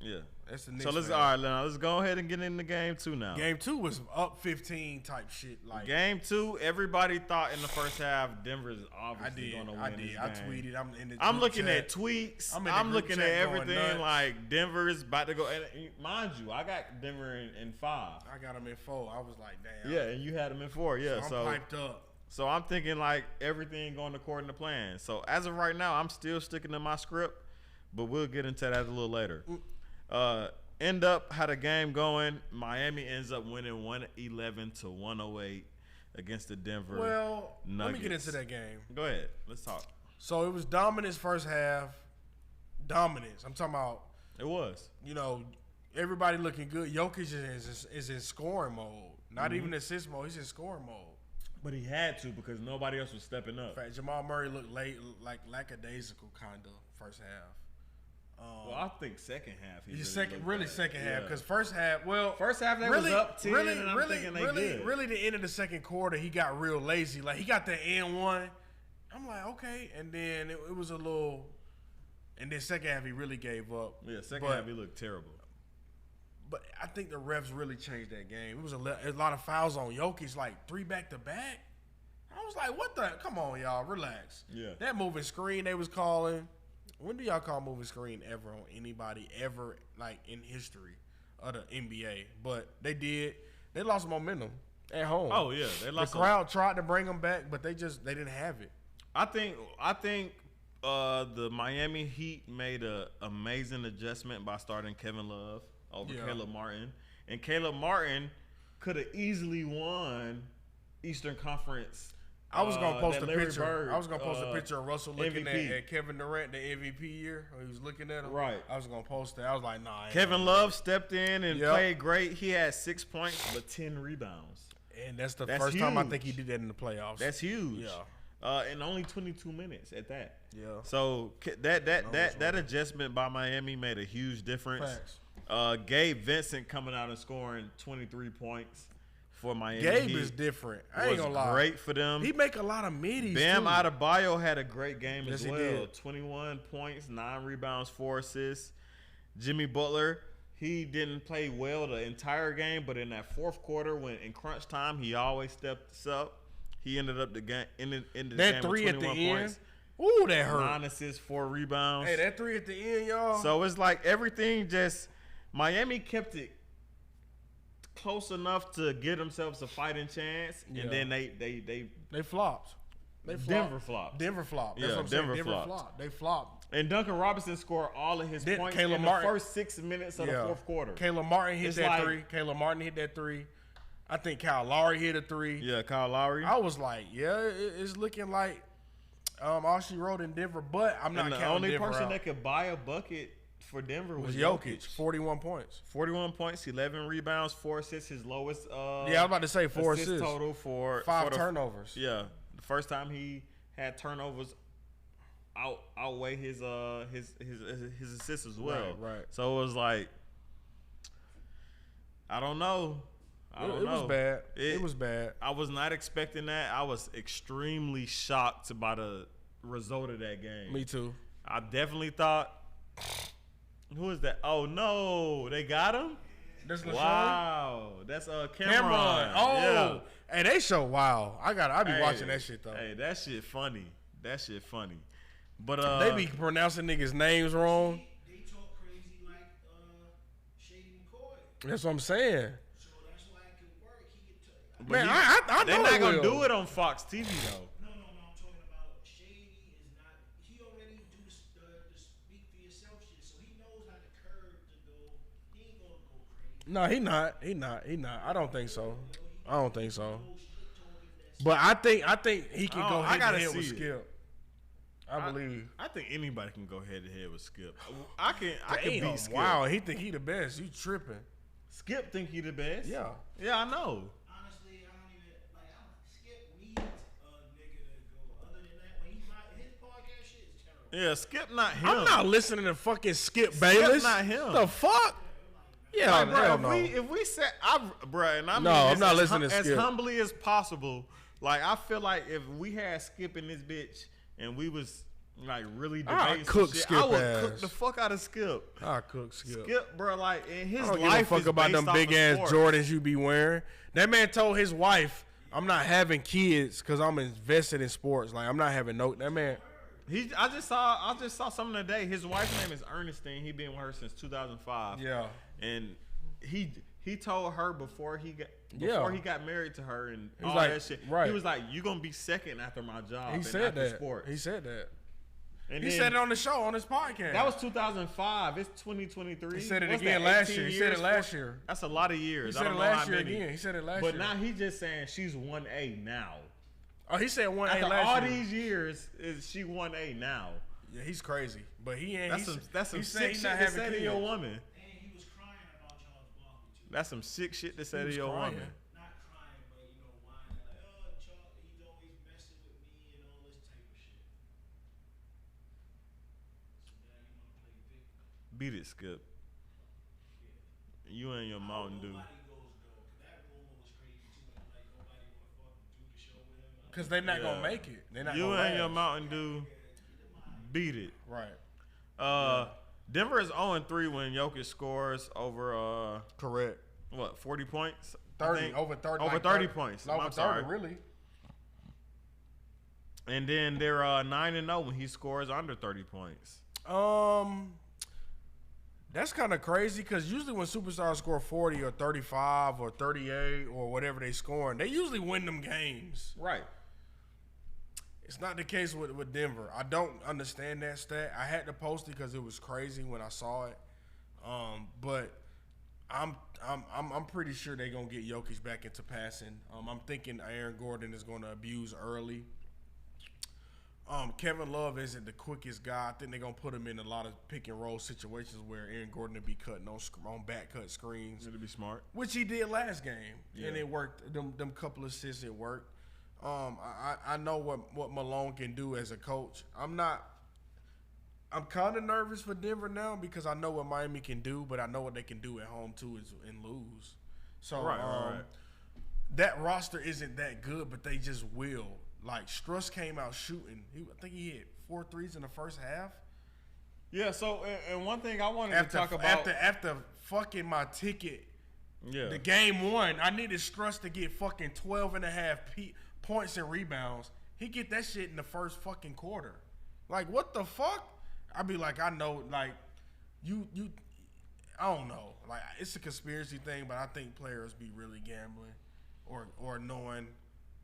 S1: Yeah.
S2: That's the Knicks
S1: So let's go ahead and get into game 2 now.
S2: Game 2 was up 15 type shit. Like
S1: game 2, everybody thought in the first half Denver's obviously going to win this game.
S2: I tweeted.
S1: I'm looking at tweets. I'm looking at everything like Denver's about to go. And mind you, I got Denver in 5.
S2: I got them in 4. I was like, damn.
S1: Yeah, and you had them in 4. Yeah,
S2: so I'm piped up.
S1: So I'm thinking like everything going according to plan. So as of right now, I'm still sticking to my script, but we'll get into that a little later. End up how the game going. Miami ends up winning 111 to 108 against the Denver Nuggets.
S2: Let me get into that game.
S1: Go ahead. Let's talk.
S2: So it was dominance first half. Dominance. I'm talking about.
S1: It was.
S2: Everybody looking good. Jokic is in scoring mode. Not even assist mode. He's in scoring mode.
S1: But he had to because nobody else was stepping up.
S2: In fact, Jamal Murray looked like lackadaisical kind of first half.
S1: Well, I think second half.
S2: Second half, because first half
S1: they was up 10, and I'm thinking they good.
S2: Really, the end of the second quarter, he got real lazy. Like he got the N1. I'm like, okay, and then it was a little, and then second half he really gave up.
S1: Yeah, second half he looked terrible.
S2: But I think the refs really changed that game. It was a lot of fouls on Jokic, like 3 back-to-back. I was like, what the? Come on, y'all, relax.
S1: Yeah.
S2: That moving screen they was calling. When do y'all call moving screen ever on anybody ever, like, in history of the NBA? But they did. They lost momentum at home.
S1: Oh, yeah. They lost.
S2: The crowd tried to bring them back, but they didn't have it.
S1: I think the Miami Heat made an amazing adjustment by starting Kevin Love over Caleb Martin. And Caleb Martin could have easily won Eastern Conference.
S2: I was gonna post a picture. I was gonna post a picture of Russell looking at Kevin Durant, the MVP year. When he was looking at him.
S1: Right.
S2: I was gonna post that. I was like, nah.
S1: Kevin Love stepped in and played great. He had 6 points but 10 rebounds.
S2: And that's the first time I think he did that in the playoffs.
S1: That's huge. Yeah. In only 22 minutes at that.
S2: Yeah.
S1: So that adjustment by Miami made a huge difference.
S2: Facts.
S1: Gabe Vincent coming out and scoring 23 points. For Miami
S2: Gabe is different. I ain't gonna lie.
S1: Great for them.
S2: He make a lot of middies.
S1: Bam Adebayo had a great game
S2: as
S1: well.
S2: He did.
S1: 21 points, 9 rebounds, 4 assists. Jimmy Butler, he didn't play well the entire game, but in that fourth quarter, when in crunch time, he always stepped up. He ended up the game. Ended the game with 21
S2: at the
S1: points.
S2: End. Ooh, that hurt.
S1: 9 assists, 4 rebounds.
S2: Hey, that 3 at the end, y'all.
S1: So it's like everything just Miami kept it close enough to give themselves a fighting chance, and then they
S2: flopped.
S1: Denver flopped.
S2: That's what I'm
S1: Denver
S2: saying.
S1: flopped.
S2: They flopped.
S1: And Duncan Robinson scored all of his points in the first 6 minutes of the fourth quarter.
S2: Caleb Martin hit that 3. Caleb Martin hit that 3. I think Kyle Lowry hit a 3.
S1: Yeah, Kyle Lowry.
S2: I was like, it's looking like all she wrote in Denver, but I'm not counting Denver
S1: out. The only person
S2: out.
S1: that could buy a bucket for Denver was
S2: Jokic. 41 points.
S1: 41 points, 11 rebounds, 4 assists, his lowest
S2: I was about to say 4 assists
S1: total for
S2: 5 turnovers.
S1: Yeah. The first time he had turnovers outweigh his assists as well.
S2: Right.
S1: So it was like, I don't know. It
S2: was bad. It was bad.
S1: I was not expecting that. I was extremely shocked by the result of that game.
S2: Me too.
S1: I definitely thought, who is that? Oh no, they got him.
S2: That's
S1: wow. That's
S2: Cameron. Oh, yeah. Hey, they show wow. I be watching that shit though.
S1: Hey, that shit funny. But
S2: they be pronouncing niggas' names wrong.
S3: They talk crazy like Shady McCoy.
S2: That's what I'm saying.
S3: So that's why it could work. He could
S2: Man, I know
S1: they're not gonna do it on Fox TV though.
S3: No. I'm talking about Shady is not. He already do the speak for yourself shit, so he knows how the curve to go. He ain't gonna go crazy.
S2: No, he not. I don't think so. But I think he can go head to head with Skip. I believe.
S1: I think anybody can go head to head with Skip. I can beat Skip.
S2: Wow, he think he the best. You tripping?
S1: Skip think he the best.
S2: Yeah,
S1: I know.
S3: Honestly, I don't even Skip needs a nigga to go. Other than that, when his podcast shit is terrible.
S1: Yeah, Skip not him.
S2: I'm not listening to fucking Skip Bayless.
S1: Not him.
S2: The fuck? Yeah,
S1: like, bro,
S2: hell no.
S1: If we said, I'm not
S2: listening to Skip.
S1: As humbly as possible. Like, I feel like if we had Skip in this bitch and we was like really debating some shit, I would cook the fuck out of Skip.
S2: I cook Skip.
S1: Skip, bro, like in his
S2: life, I don't
S1: life
S2: give a fuck about them big ass Jordans you be wearing. That man told his wife, "I'm not having kids because I'm invested in sports. Like I'm not having no." That man.
S1: I just saw something today. His wife's name is Ernestine. He been with her since 2005.
S2: Yeah.
S1: And he told her before he got married to her and all that shit.
S2: Right.
S1: He was like, "You gonna be second after my job."
S2: He said that.
S1: Sports.
S2: He said that.
S1: And
S2: he said it on the show on his podcast.
S1: That was 2005. It's 2023.
S2: He said it again last year. He said it last year.
S1: That's a lot of years.
S2: He said it last year again. He said it last year.
S1: But now he's just saying she's 1A now.
S2: Oh, he said 1A
S1: after
S2: last
S1: all
S2: year.
S1: These years, is she 1A now?
S2: Yeah, he's crazy. But he ain't.
S1: That's some sick shit to say to your woman.
S3: And he was crying about Charles Barkley too.
S1: That's some sick shit to say to your woman.
S3: Not crying, but whining like, "Oh, Charles, he's always messing with me and all this type of shit." So now you want to play victim.
S1: Beat it, Skip. You and your Mountain Dew.
S3: Nobody goes though. That rumor was crazy too. Like nobody want to fucking do the show with him.
S2: Because they're not
S1: Yeah.
S2: gonna make it. They're not.
S1: You
S2: gonna
S1: and your
S2: last.
S1: Mountain Dew. Beat it.
S2: Right.
S1: Denver is 0-3 when Jokic scores over
S2: Correct.
S1: 40 points?
S2: 30 over 30.
S1: Over
S2: like
S1: 30 points.
S2: Over
S1: I'm
S2: 30,
S1: sorry.
S2: really.
S1: And then they're 9-0 when he scores under 30 points.
S2: That's kind of crazy because usually when superstars score 40 or 35 or 38 or whatever they scoring, they usually win them games.
S1: Right.
S2: It's not the case with Denver. I don't understand that stat. I had to post it because it was crazy when I saw it. But I'm pretty sure they're gonna get Jokic back into passing. I'm thinking Aaron Gordon is gonna abuse early. Kevin Love isn't the quickest guy. I think they're gonna put him in a lot of pick and roll situations where Aaron Gordon will be cutting on back cut screens,
S1: It'll be smart.
S2: which he did last game,
S1: Yeah.
S2: and it worked. Them couple assists, it worked. I know what Malone can do as a coach. I'm kind of nervous for Denver now because I know what Miami can do, but I know what they can do at home too and lose. So
S1: Right.
S2: that roster isn't that good, but they just will. Like Struss came out shooting. I think he hit 4 threes in the first half.
S1: Yeah, so, and one thing I wanted to talk about.
S2: After fucking my ticket,
S1: Yeah.
S2: the game one, I needed Struss to get fucking 12 and a half points and rebounds. He get that shit in the first fucking quarter. Like, what the fuck? I'd be like, I know, like, you, I don't know. Like, it's a conspiracy thing, but I think players be really gambling or knowing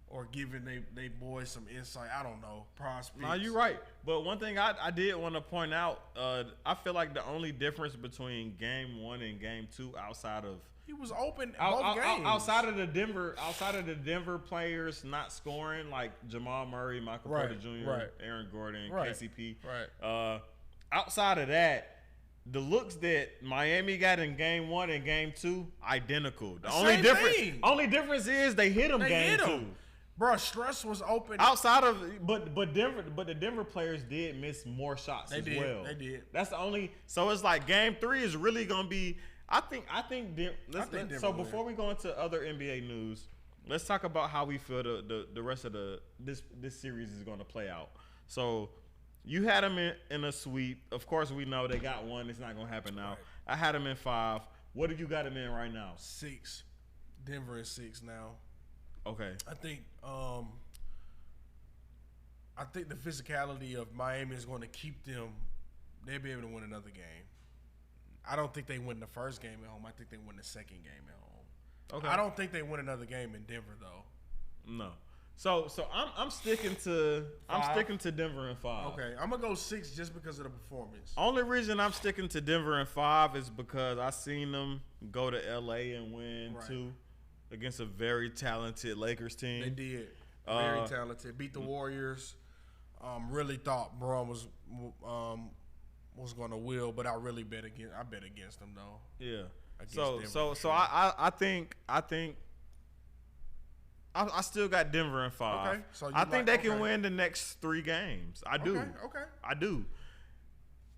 S2: or giving they boys some insight. I don't know. Prospects.
S1: No, you're right. But one thing I did want to point out, I feel like the only difference between game 1 and game 2 outside of
S2: He was open both games.
S1: outside of the Denver players not scoring, like Jamal Murray, Michael
S2: Right,
S1: Porter Jr.,
S2: right.
S1: Aaron Gordon,
S2: Right,
S1: KCP.
S2: right.
S1: Outside of that, the looks that Miami got in game 1 and game 2 identical. The
S2: Same thing.
S1: only difference is they hit them
S2: They
S1: game
S2: hit
S1: 2.
S2: him. Bro, Struss was open.
S1: Outside of but the Denver players did miss more shots
S2: They
S1: as
S2: did,
S1: well.
S2: they did.
S1: That's the only. So it's like game 3 is really gonna be. I think.
S2: Denver
S1: So
S2: will
S1: before we go into other NBA news, let's talk about how we feel the rest of this series is gonna play out. So you had them in a sweep. Of course, we know they got one. It's not gonna happen now.
S2: Right.
S1: I had them in 5. What do you got them in right now?
S2: 6. Denver is 6 now.
S1: Okay.
S2: I think the physicality of Miami is going to keep them. They'll be able to win another game. I don't think they win the first game at home. I think they win the second game at home.
S1: Okay.
S2: I don't think they win another game in Denver though.
S1: No. So I'm sticking to
S2: 5?
S1: Denver in 5.
S2: Okay, I'm gonna go 6 just because of the performance.
S1: Only reason I'm sticking to Denver in 5 is because I seen them go to LA and win
S2: Right.
S1: 2 against a very talented Lakers team.
S2: They did. Very talented. Beat the Warriors. Really thought Braun was going to will, but I really bet against them though.
S1: Yeah.
S2: Against
S1: So
S2: Denver
S1: so
S2: for
S1: so
S2: sure.
S1: I think I still got Denver in 5.
S2: Okay, so you
S1: I think
S2: like-
S1: they can
S2: okay.
S1: win the next 3 games. I do.
S2: Okay.
S1: I do.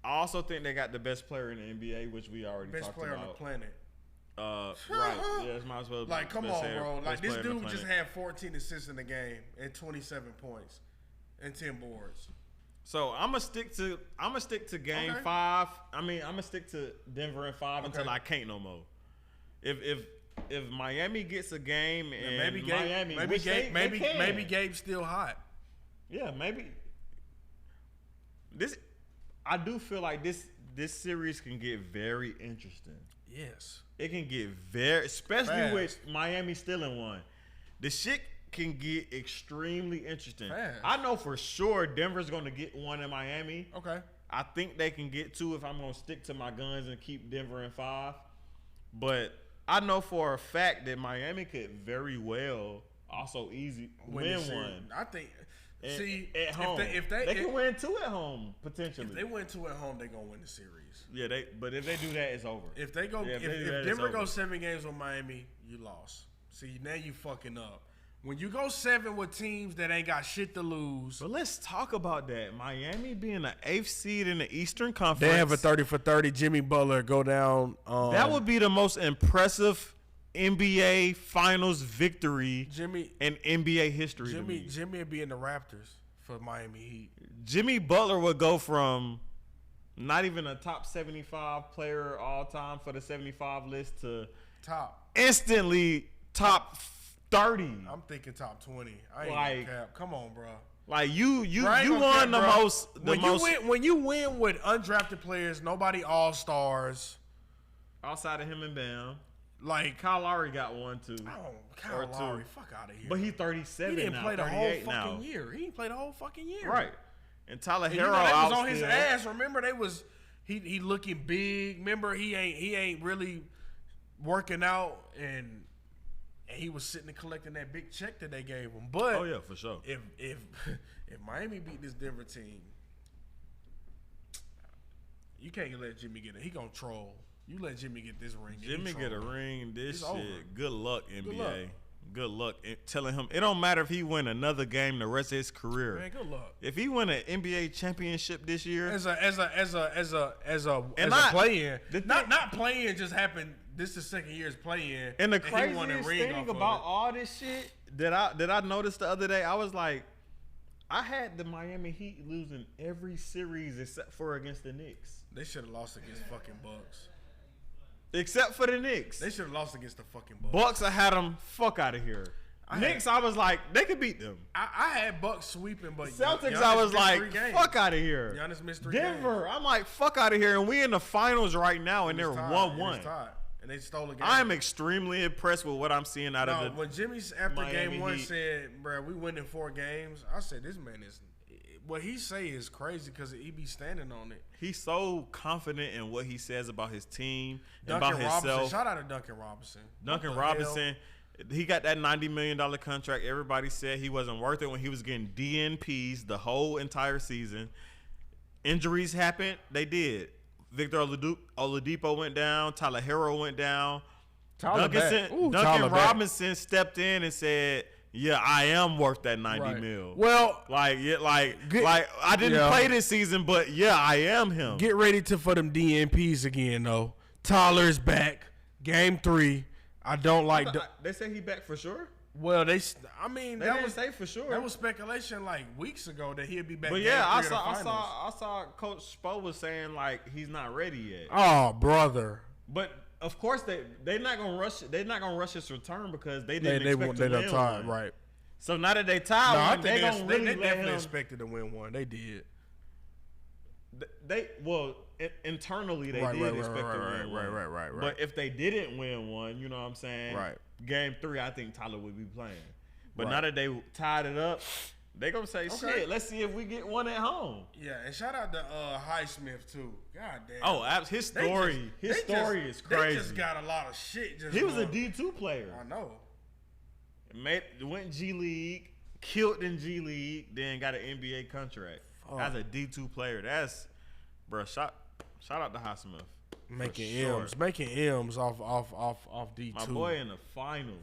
S1: I also think they got the best player in the NBA, which we already
S2: Best
S1: talked
S2: player
S1: about.
S2: on the planet.
S1: Right. Yeah, it might as well be
S2: Like, come
S1: best
S2: on,
S1: player-
S2: bro. Like,
S1: best
S2: this
S1: player on the
S2: dude just
S1: planet.
S2: had 14 assists in the game and 27 points and 10 boards.
S1: So I'm gonna stick to game
S2: Okay.
S1: 5. I mean, I'm gonna stick to Denver in 5 until
S2: Okay.
S1: I can't no more. If Miami gets a game and
S2: Maybe
S1: Miami,
S2: Gabe,
S1: which they can.
S2: maybe Gabe's still hot.
S1: Yeah, maybe. I do feel like this series can get very interesting.
S2: Yes.
S1: It can get very, especially
S2: Fast.
S1: with Miami still in one. The shit can get extremely interesting.
S2: Fast.
S1: I know for sure Denver's going to get one in Miami.
S2: Okay.
S1: I think they can get 2 if I'm going to stick to my guns and keep Denver in 5. But I know for a fact that Miami could very well also win
S2: the series.
S1: one.
S2: I think.
S1: And-
S2: See,
S1: at home.
S2: if
S1: they can win 2 at home potentially.
S2: if they win 2 at home, they're gonna win the series.
S1: Yeah, but if they do that, it's over.
S2: If they go,
S1: Yeah,
S2: if
S1: they do that, it's
S2: Denver
S1: over.
S2: goes 7 games with Miami, you lost. See, now you fucking up. When you go 7 with teams that ain't got shit to lose.
S1: But let's talk about that. Miami being the 8th seed in the Eastern Conference.
S2: They have a 30 for 30. Jimmy Butler go down.
S1: That would be the most impressive NBA Finals victory in NBA history.
S2: Jimmy would be in the Raptors for Miami Heat.
S1: Jimmy Butler would go from not even a top 75 player all time for the 75 list to instantly top 30.
S2: I'm thinking top 20. I ain't
S1: like,
S2: gonna cap. Come on, bro.
S1: Like you won the most.
S2: When you win with undrafted players, nobody all-stars
S1: outside of him and Bam.
S2: Like
S1: Kyle Lowry got one too.
S2: Kyle Lowry, fuck out of here.
S1: But he's 37 now.
S2: He didn't play the whole fucking year. He didn't play the whole fucking year.
S1: Right. And Tyler Herro
S2: was on his ass. Remember, he looking big. Remember, he ain't really working out, and he was sitting and collecting that big check that they gave him. But
S1: oh yeah, for sure.
S2: If Miami beat this Denver team, you can't let Jimmy get it. He gonna troll. You let Jimmy get this ring.
S1: Jimmy get a ring. This shit.
S2: Over.
S1: Good luck, NBA. Good luck. Telling him it don't matter if he win another game the rest of his career.
S2: Man, good luck.
S1: If he win an NBA championship this year,
S2: as a play-in, not playing just happened. This is the second year's play-in.
S1: And the craziest thing about all this shit that I noticed the other day, I was like, I had the Miami Heat losing every series except for against the Knicks.
S2: They should have lost against fucking Bucks.
S1: Except for the Knicks.
S2: They should have lost against the fucking Bucks.
S1: Bucks, I had them fuck out of here. Knicks, I was like, they could beat them.
S2: I had Bucks sweeping, but
S1: Celtics, I was like, fuck out of here.
S2: Giannis missed 3
S1: Denver,
S2: games.
S1: I'm like, fuck out of here. And we in the finals right now, and they're 1-1.
S2: And they stole a game.
S1: I'm extremely impressed with what I'm seeing out of the
S2: when Jimmy's after
S1: Miami
S2: game 1
S1: Heat
S2: said, bro, we winning 4 games, I said, this man is, what he say is crazy because he be standing on it.
S1: He's so confident in what he says about his team,
S2: Duncan
S1: about
S2: Robinson.
S1: himself.
S2: Shout out to Duncan Robinson.
S1: Duncan Robinson, he got that $90 million contract. Everybody said he wasn't worth it when he was getting DNPs the whole entire season. Injuries happened. They did. Victor Oladipo went down. Tyler Herro went down. Duncan Robinson stepped in and said, yeah, I am worth that 90 mil.
S2: Well,
S1: I didn't play this season, but yeah, I am him.
S2: Get ready for them DNPs again, though. Tyler's back. Game 3. I don't like.
S1: They say he back for sure.
S2: Well, they
S1: didn't say for sure.
S2: That was speculation like weeks ago that he'd be back.
S1: But yeah, I saw Coach Spo was saying like he's not ready yet.
S2: Oh, brother.
S1: But of course they're not gonna rush. They're not gonna rush his return because they didn't expect to win one.
S2: Right.
S1: So now that they tied,
S2: they definitely expected to win one. They did.
S1: Internally they did expect to win one. Right. But if they didn't win one, you know what I'm saying?
S2: Right.
S1: Game 3, I think Tyler would be playing. But now that they tied it up, they gonna say, shit, let's see if we get one at home.
S2: Yeah, and shout out to Highsmith too. God damn.
S1: Oh, his story is crazy.
S2: They just got a lot of shit.
S1: He was a D2 player.
S2: I know.
S1: Went G League, killed in G League, then got an NBA contract as a D2 player. That's, bro. Shout out to Highsmith.
S2: Making M's off D2.
S1: My boy in the finals,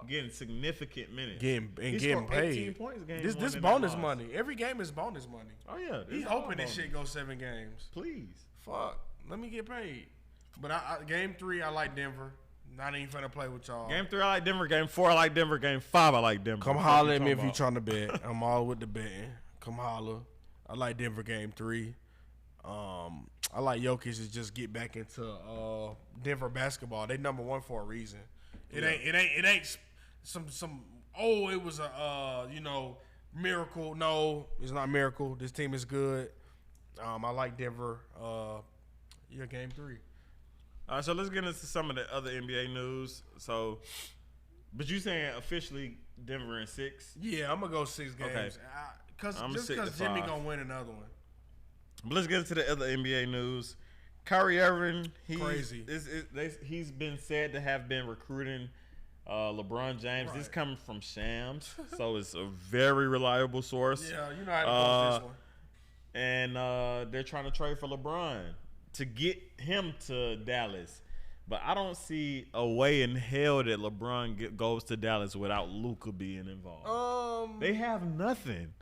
S1: getting significant minutes,
S2: getting paid.
S1: 18 points game.
S2: This bonus money. Every game is bonus money.
S1: Oh yeah,
S2: he's hoping this shit goes 7 games.
S1: Please,
S2: fuck, let me get paid. But game 3, I like Denver. Not even finna play with y'all.
S1: Game 3, I like Denver. Game 4, I like Denver. Game 5, I like Denver.
S2: Come holler at me if you trying to bet. I'm all with the betting. Come holler. I like Denver game 3. I like Jokic to just get back into Denver basketball. They number 1 for a reason. It ain't some it was a miracle. No, it's not a miracle. This team is good. I like Denver. Game 3.
S1: All right, so let's get into some of the other NBA news. So, but you saying officially Denver in 6?
S2: Yeah, I'm gonna go 6 games.
S1: Okay.
S2: Because Jimmy gonna win another one.
S1: But let's get into the other NBA news. Kyrie Irving,
S2: crazy.
S1: He's been said to have been recruiting LeBron James.
S2: Right.
S1: This is coming from Shams, so it's a very reliable source.
S2: Yeah, you know how to post this one.
S1: And they're trying to trade for LeBron to get him to Dallas. But I don't see a way in hell that LeBron goes to Dallas without Luka being involved. They have nothing.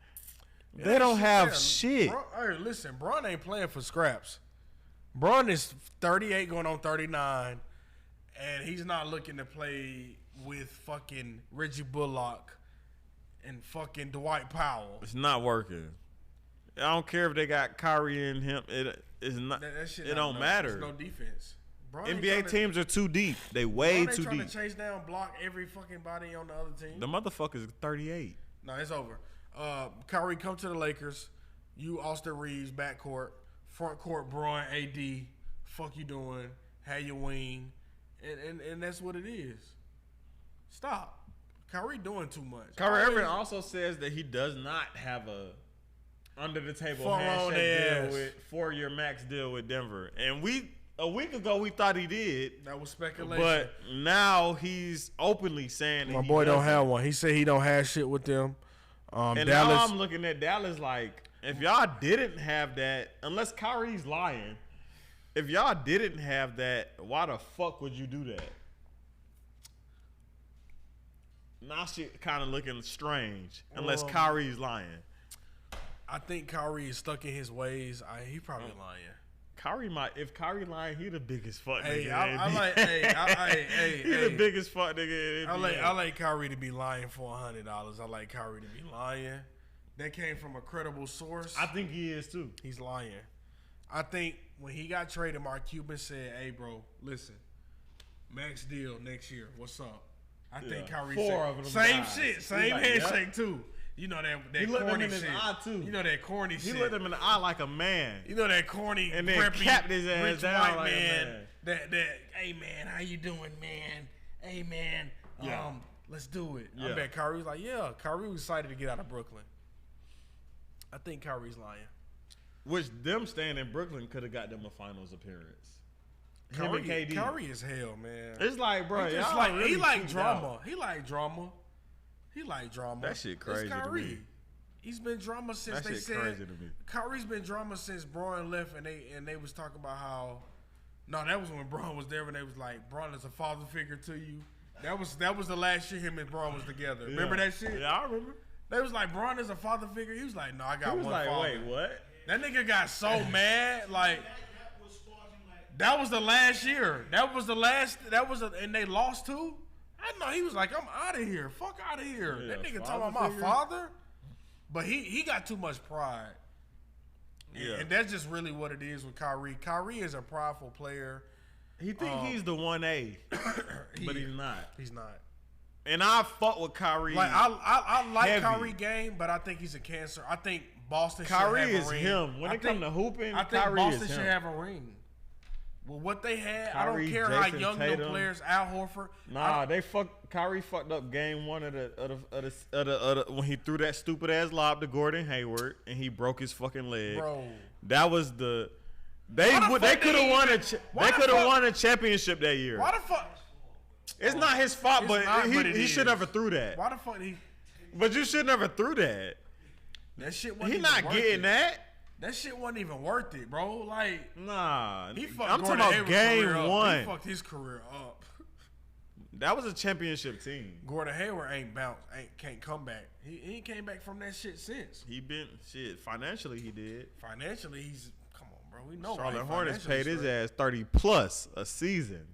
S1: They don't have shit.
S2: Hey, listen, Bron ain't playing for scraps. Bron is 38 going on 39, and he's not looking to play with fucking Reggie Bullock and fucking Dwight Powell.
S1: It's not working. I don't care if they got Kyrie and him. It is not.
S2: That shit
S1: it don't matter.
S2: There's no defense.
S1: NBA teams are too deep. They way too
S2: trying
S1: deep.
S2: To chase down, block every fucking body on the other team.
S1: The motherfucker's 38.
S2: No, it's over. Kyrie, come to the Lakers. You, Austin Reeves, backcourt. Front court, Bron, AD. Fuck you doing. Have your wing. And that's what it is. Stop. Kyrie doing too much.
S1: Kyrie Irving also says that he does not have a under-the-table handshake deal with 4-year max deal with Denver. And a week ago, we thought he did.
S2: That was speculation.
S1: But now he's openly saying that
S2: my boy don't have one. He said he don't have shit with them.
S1: And
S2: Dallas,
S1: now I'm looking at Dallas like, if y'all didn't have that, unless Kyrie's lying, if y'all didn't have that, why the fuck would you do that? Now shit kind of looking strange, unless Kyrie's lying.
S2: I think Kyrie is stuck in his ways. He probably lying.
S1: If Kyrie lying, he the biggest fuck nigga.
S2: He
S1: the biggest fuck nigga.
S2: I like Kyrie to be lying for $100. I like Kyrie to be lying. That came from a credible source.
S1: I think he is too.
S2: He's lying. I think when he got traded, Mark Cuban said, "Hey, bro, listen, max deal next year. What's up?" I think Kyrie said same shit, same handshake too. You know that
S1: he looked
S2: corny
S1: him in
S2: shit.
S1: his eye too.
S2: You know that corny shit.
S1: He looked him in the eye like a man.
S2: You know that corny
S1: and then
S2: preppy,
S1: capped his ass
S2: rich
S1: down
S2: white
S1: like
S2: man.
S1: a man.
S2: That hey man, how you doing, man? Hey man, let's do it.
S1: Yeah.
S2: I bet Kyrie's like, yeah. Kyrie was excited to get out of Brooklyn. I think Kyrie's lying.
S1: Which them staying in Brooklyn could have got them a finals appearance. Him and KD.
S2: Kyrie is hell, man.
S1: It's like, bro,
S2: he like drama. He like drama. He like drama.
S1: That shit crazy
S2: it's Kyrie.
S1: to me.
S2: He's been drama since
S1: that shit crazy to me.
S2: Kyrie's been drama since Bron left, and they was talking about how. No, that was when Bron was there, and they was like, Bron is a father figure to you. That was the last year him and Bron was together.
S1: Yeah.
S2: Remember that shit?
S1: Yeah, I remember.
S2: They was like, Bron is a father figure. He was like, no, I got one father.
S1: Wait, what?
S2: That nigga got so mad, like. That was the last year. And they lost too. I know he was like, I'm out of here. Fuck out of here.
S1: Yeah,
S2: that nigga talking about my father. But he got too much pride.
S1: Yeah.
S2: And that's just really what it is with Kyrie. Kyrie is a prideful player.
S1: He think he's the 1A, but he's not.
S2: He's not.
S1: And I fuck with Kyrie.
S2: Like I like
S1: heavy.
S2: Kyrie game, but I think he's a cancer. I think Boston
S1: Kyrie
S2: should have
S1: is
S2: a ring.
S1: When it comes to hooping,
S2: I think
S1: Kyrie
S2: Boston
S1: is
S2: should
S1: him.
S2: have a ring. Well, what they had,
S1: Kyrie,
S2: I don't care
S1: Jason
S2: how young
S1: Tatum.
S2: them players, Al Horford.
S1: Nah, Kyrie fucked up game one of the when he threw that stupid ass lob to Gordon Hayward and he broke his fucking leg.
S2: Bro,
S1: that was they could have won a championship that year.
S2: Why the fuck?
S1: It's not his fault, but he should never threw that.
S2: Why the fuck
S1: But you should never threw that.
S2: That shit wasn't
S1: He
S2: even
S1: not
S2: worth
S1: getting
S2: it.
S1: that.
S2: That shit wasn't even worth it, bro. Like,
S1: nah.
S2: he fucked
S1: I'm
S2: Gordon
S1: talking about
S2: Hayward's
S1: game
S2: career up.
S1: one.
S2: He fucked his career up.
S1: That was a championship team.
S2: Gordon Hayward can't come back. He ain't came back from that shit since.
S1: He been financially he did.
S2: Financially, he's come on, bro. We know
S1: Charlotte
S2: right?
S1: Hornets paid his
S2: straight.
S1: ass 30 plus a season.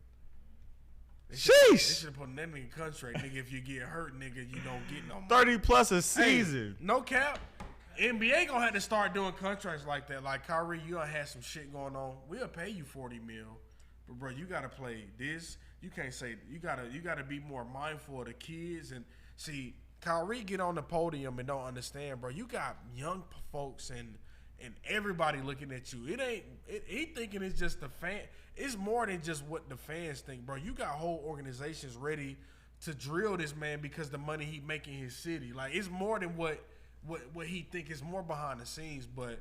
S2: They
S1: Sheesh.
S2: should have put that nigga contract, nigga. If you get hurt, nigga, you don't get no money.
S1: 30 plus a season.
S2: Hey, no cap. NBA gonna have to start doing contracts like that. Like Kyrie, you done had some shit going on. We'll pay you $40 million, but bro, you gotta play this. You can't say you gotta be more mindful of the kids and see. Kyrie get on the podium and don't understand, bro. You got young folks and everybody looking at you. He thinking it's just the fan. It's more than just what the fans think, bro. You got whole organizations ready to drill this man because the money he making his city. Like it's more than what he think is more behind the scenes, but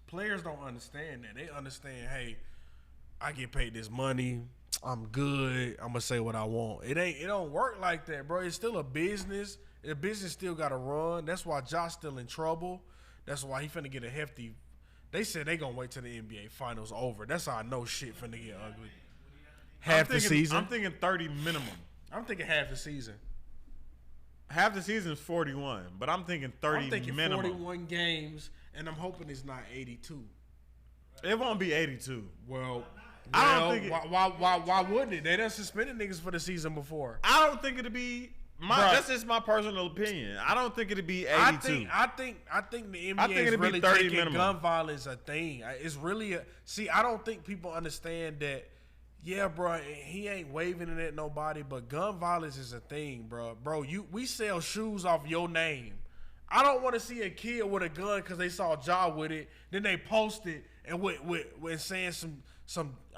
S2: players don't understand that. They understand, hey, I get paid this money. I'm good. I'm gonna say what I want. It don't work like that, bro. It's still a business. The business still gotta run. That's why Josh still in trouble. That's why he finna get a hefty. They said they gonna wait till the NBA finals over. That's how I know shit finna get ugly. half the season.
S1: I'm thinking 30 minimum.
S2: I'm thinking half the season.
S1: Half the season is 41, but I'm thinking 30
S2: I'm thinking
S1: minimum.
S2: 41 games, and I'm hoping it's not 82.
S1: It won't be 82.
S2: Well,
S1: I don't think
S2: why wouldn't it? They done suspended niggas for the season before.
S1: I don't think it'll be. That's just my personal opinion. I don't think it'll be 82.
S2: I think the NBA
S1: think
S2: is
S1: it'll be
S2: really
S1: 30
S2: taking
S1: minimum.
S2: gun violence a thing. It's really I don't think people understand that. Yeah, bro, he ain't waving it at nobody, but gun violence is a thing, bro. Bro, we sell shoes off your name. I don't want to see a kid with a gun because they saw Ja with it, then they post it and with saying some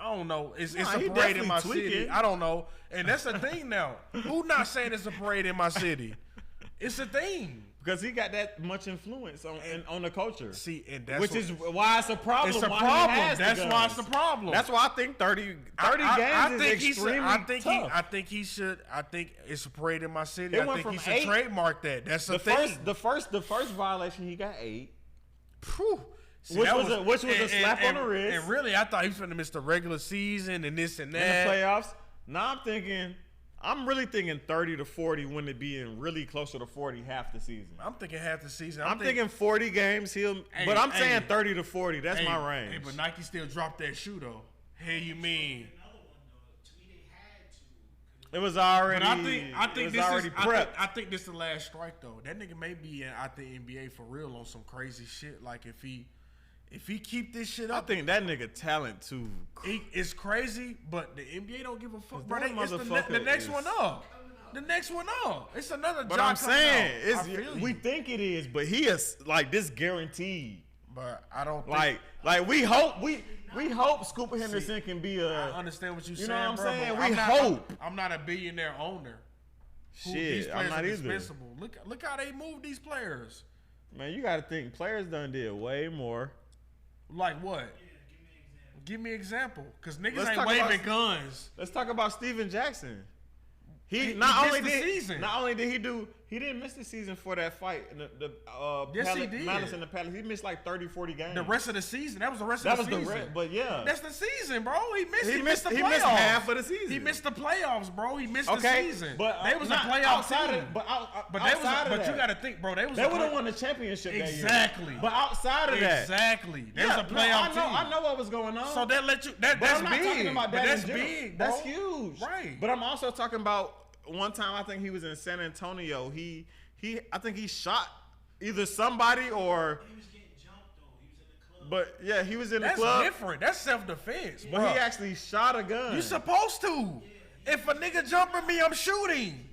S2: I don't know. It's a parade in my city. I don't know, and that's the thing now. Who not saying it's a parade in my city? It's a thing.
S1: Because he got that much influence on the culture.
S2: See, and that's
S1: which is why it's a problem.
S2: It's a
S1: why
S2: problem.
S1: He has
S2: That's
S1: the
S2: why
S1: guns.
S2: it's a problem.
S1: That's why I think 30 games is extremely tough.
S2: I think he should. I think it's a parade in my city.
S1: It
S2: I
S1: went
S2: think he
S1: from
S2: should
S1: 8.
S2: trademark that. That's
S1: the
S2: thing.
S1: first violation he got 8.
S2: Whew. See,
S1: Which was a slap on the wrist.
S2: And really, I thought he was going to miss the regular season and this and that.
S1: In the playoffs. Now I'm really thinking 30 to 40 when it being really closer to 40 half the season.
S2: I'm thinking half the season.
S1: I'm thinking 40 games. But I'm saying 30 to 40. That's my range.
S2: Hey, but Nike still dropped that shoe though. Hey, you mean?
S1: It was already.
S2: But I think this
S1: already
S2: is
S1: prepped.
S2: I think this is the last strike though. That nigga may be out the NBA for real on some crazy shit. Like if he keep this shit
S1: I
S2: up,
S1: think that nigga talent too.
S2: It's crazy. But the NBA don't give a fuck. Bro,
S1: that
S2: it's the
S1: motherfucker
S2: next
S1: is-
S2: one up. The next one up. It's another.
S1: But
S2: job
S1: I'm saying
S2: coming out. I feel
S1: we
S2: you.
S1: think it is, but he is like this guaranteed.
S2: But I don't think,
S1: Like we hope Scoop Henderson can be
S2: I understand what you're
S1: you
S2: saying.
S1: know what I'm
S2: bro,
S1: saying?
S2: but
S1: We
S2: not-
S1: hope.
S2: I'm not a billionaire owner. These
S1: Shit.
S2: players
S1: I'm not
S2: are
S1: either.
S2: dispensable. Look how they move these players.
S1: Man, you got to think players done did way more.
S2: Like what? Give me an example. Because niggas
S1: Let's
S2: ain't
S1: talk
S2: waving
S1: about-
S2: guns.
S1: Let's talk about Steven Jackson.
S2: He
S1: Not
S2: missed
S1: only
S2: the
S1: did
S2: season.
S1: Not only did he didn't miss the season for that fight in
S2: Yes, he did.
S1: Malice in the Palace. He missed like 30, 40 games.
S2: The rest of the season. That was the rest
S1: that
S2: of
S1: was
S2: the season.
S1: but yeah.
S2: That's the season, bro. He
S1: He
S2: missed the playoffs.
S1: he missed half of the season.
S2: He missed the playoffs, bro. He missed
S1: Okay,
S2: the season.
S1: but
S2: they was a
S1: not
S2: playoff
S1: outside
S2: team.
S1: of- but out-
S2: But they was.
S1: outside of
S2: But you
S1: that.
S2: got to think, bro. They was.
S1: They would have won the championship
S2: Exactly.
S1: that year. But outside of that,
S2: Exactly. They was
S1: yeah,
S2: a playoff team.
S1: I know what was going on.
S2: So that let you. That's
S1: But I'm not
S2: big.
S1: talking about that
S2: But that's
S1: in general.
S2: big. Bro.
S1: That's huge.
S2: Right.
S1: But I'm also talking about one time I think he was in San Antonio. I think he shot either somebody or.
S3: He was getting jumped though. He was in the club.
S1: But yeah, he was in
S2: That's
S1: the club.
S2: different. That's self-defense,
S1: But
S2: bro.
S1: he actually shot a gun.
S2: You supposed to. If a nigga jumping me, I'm shooting.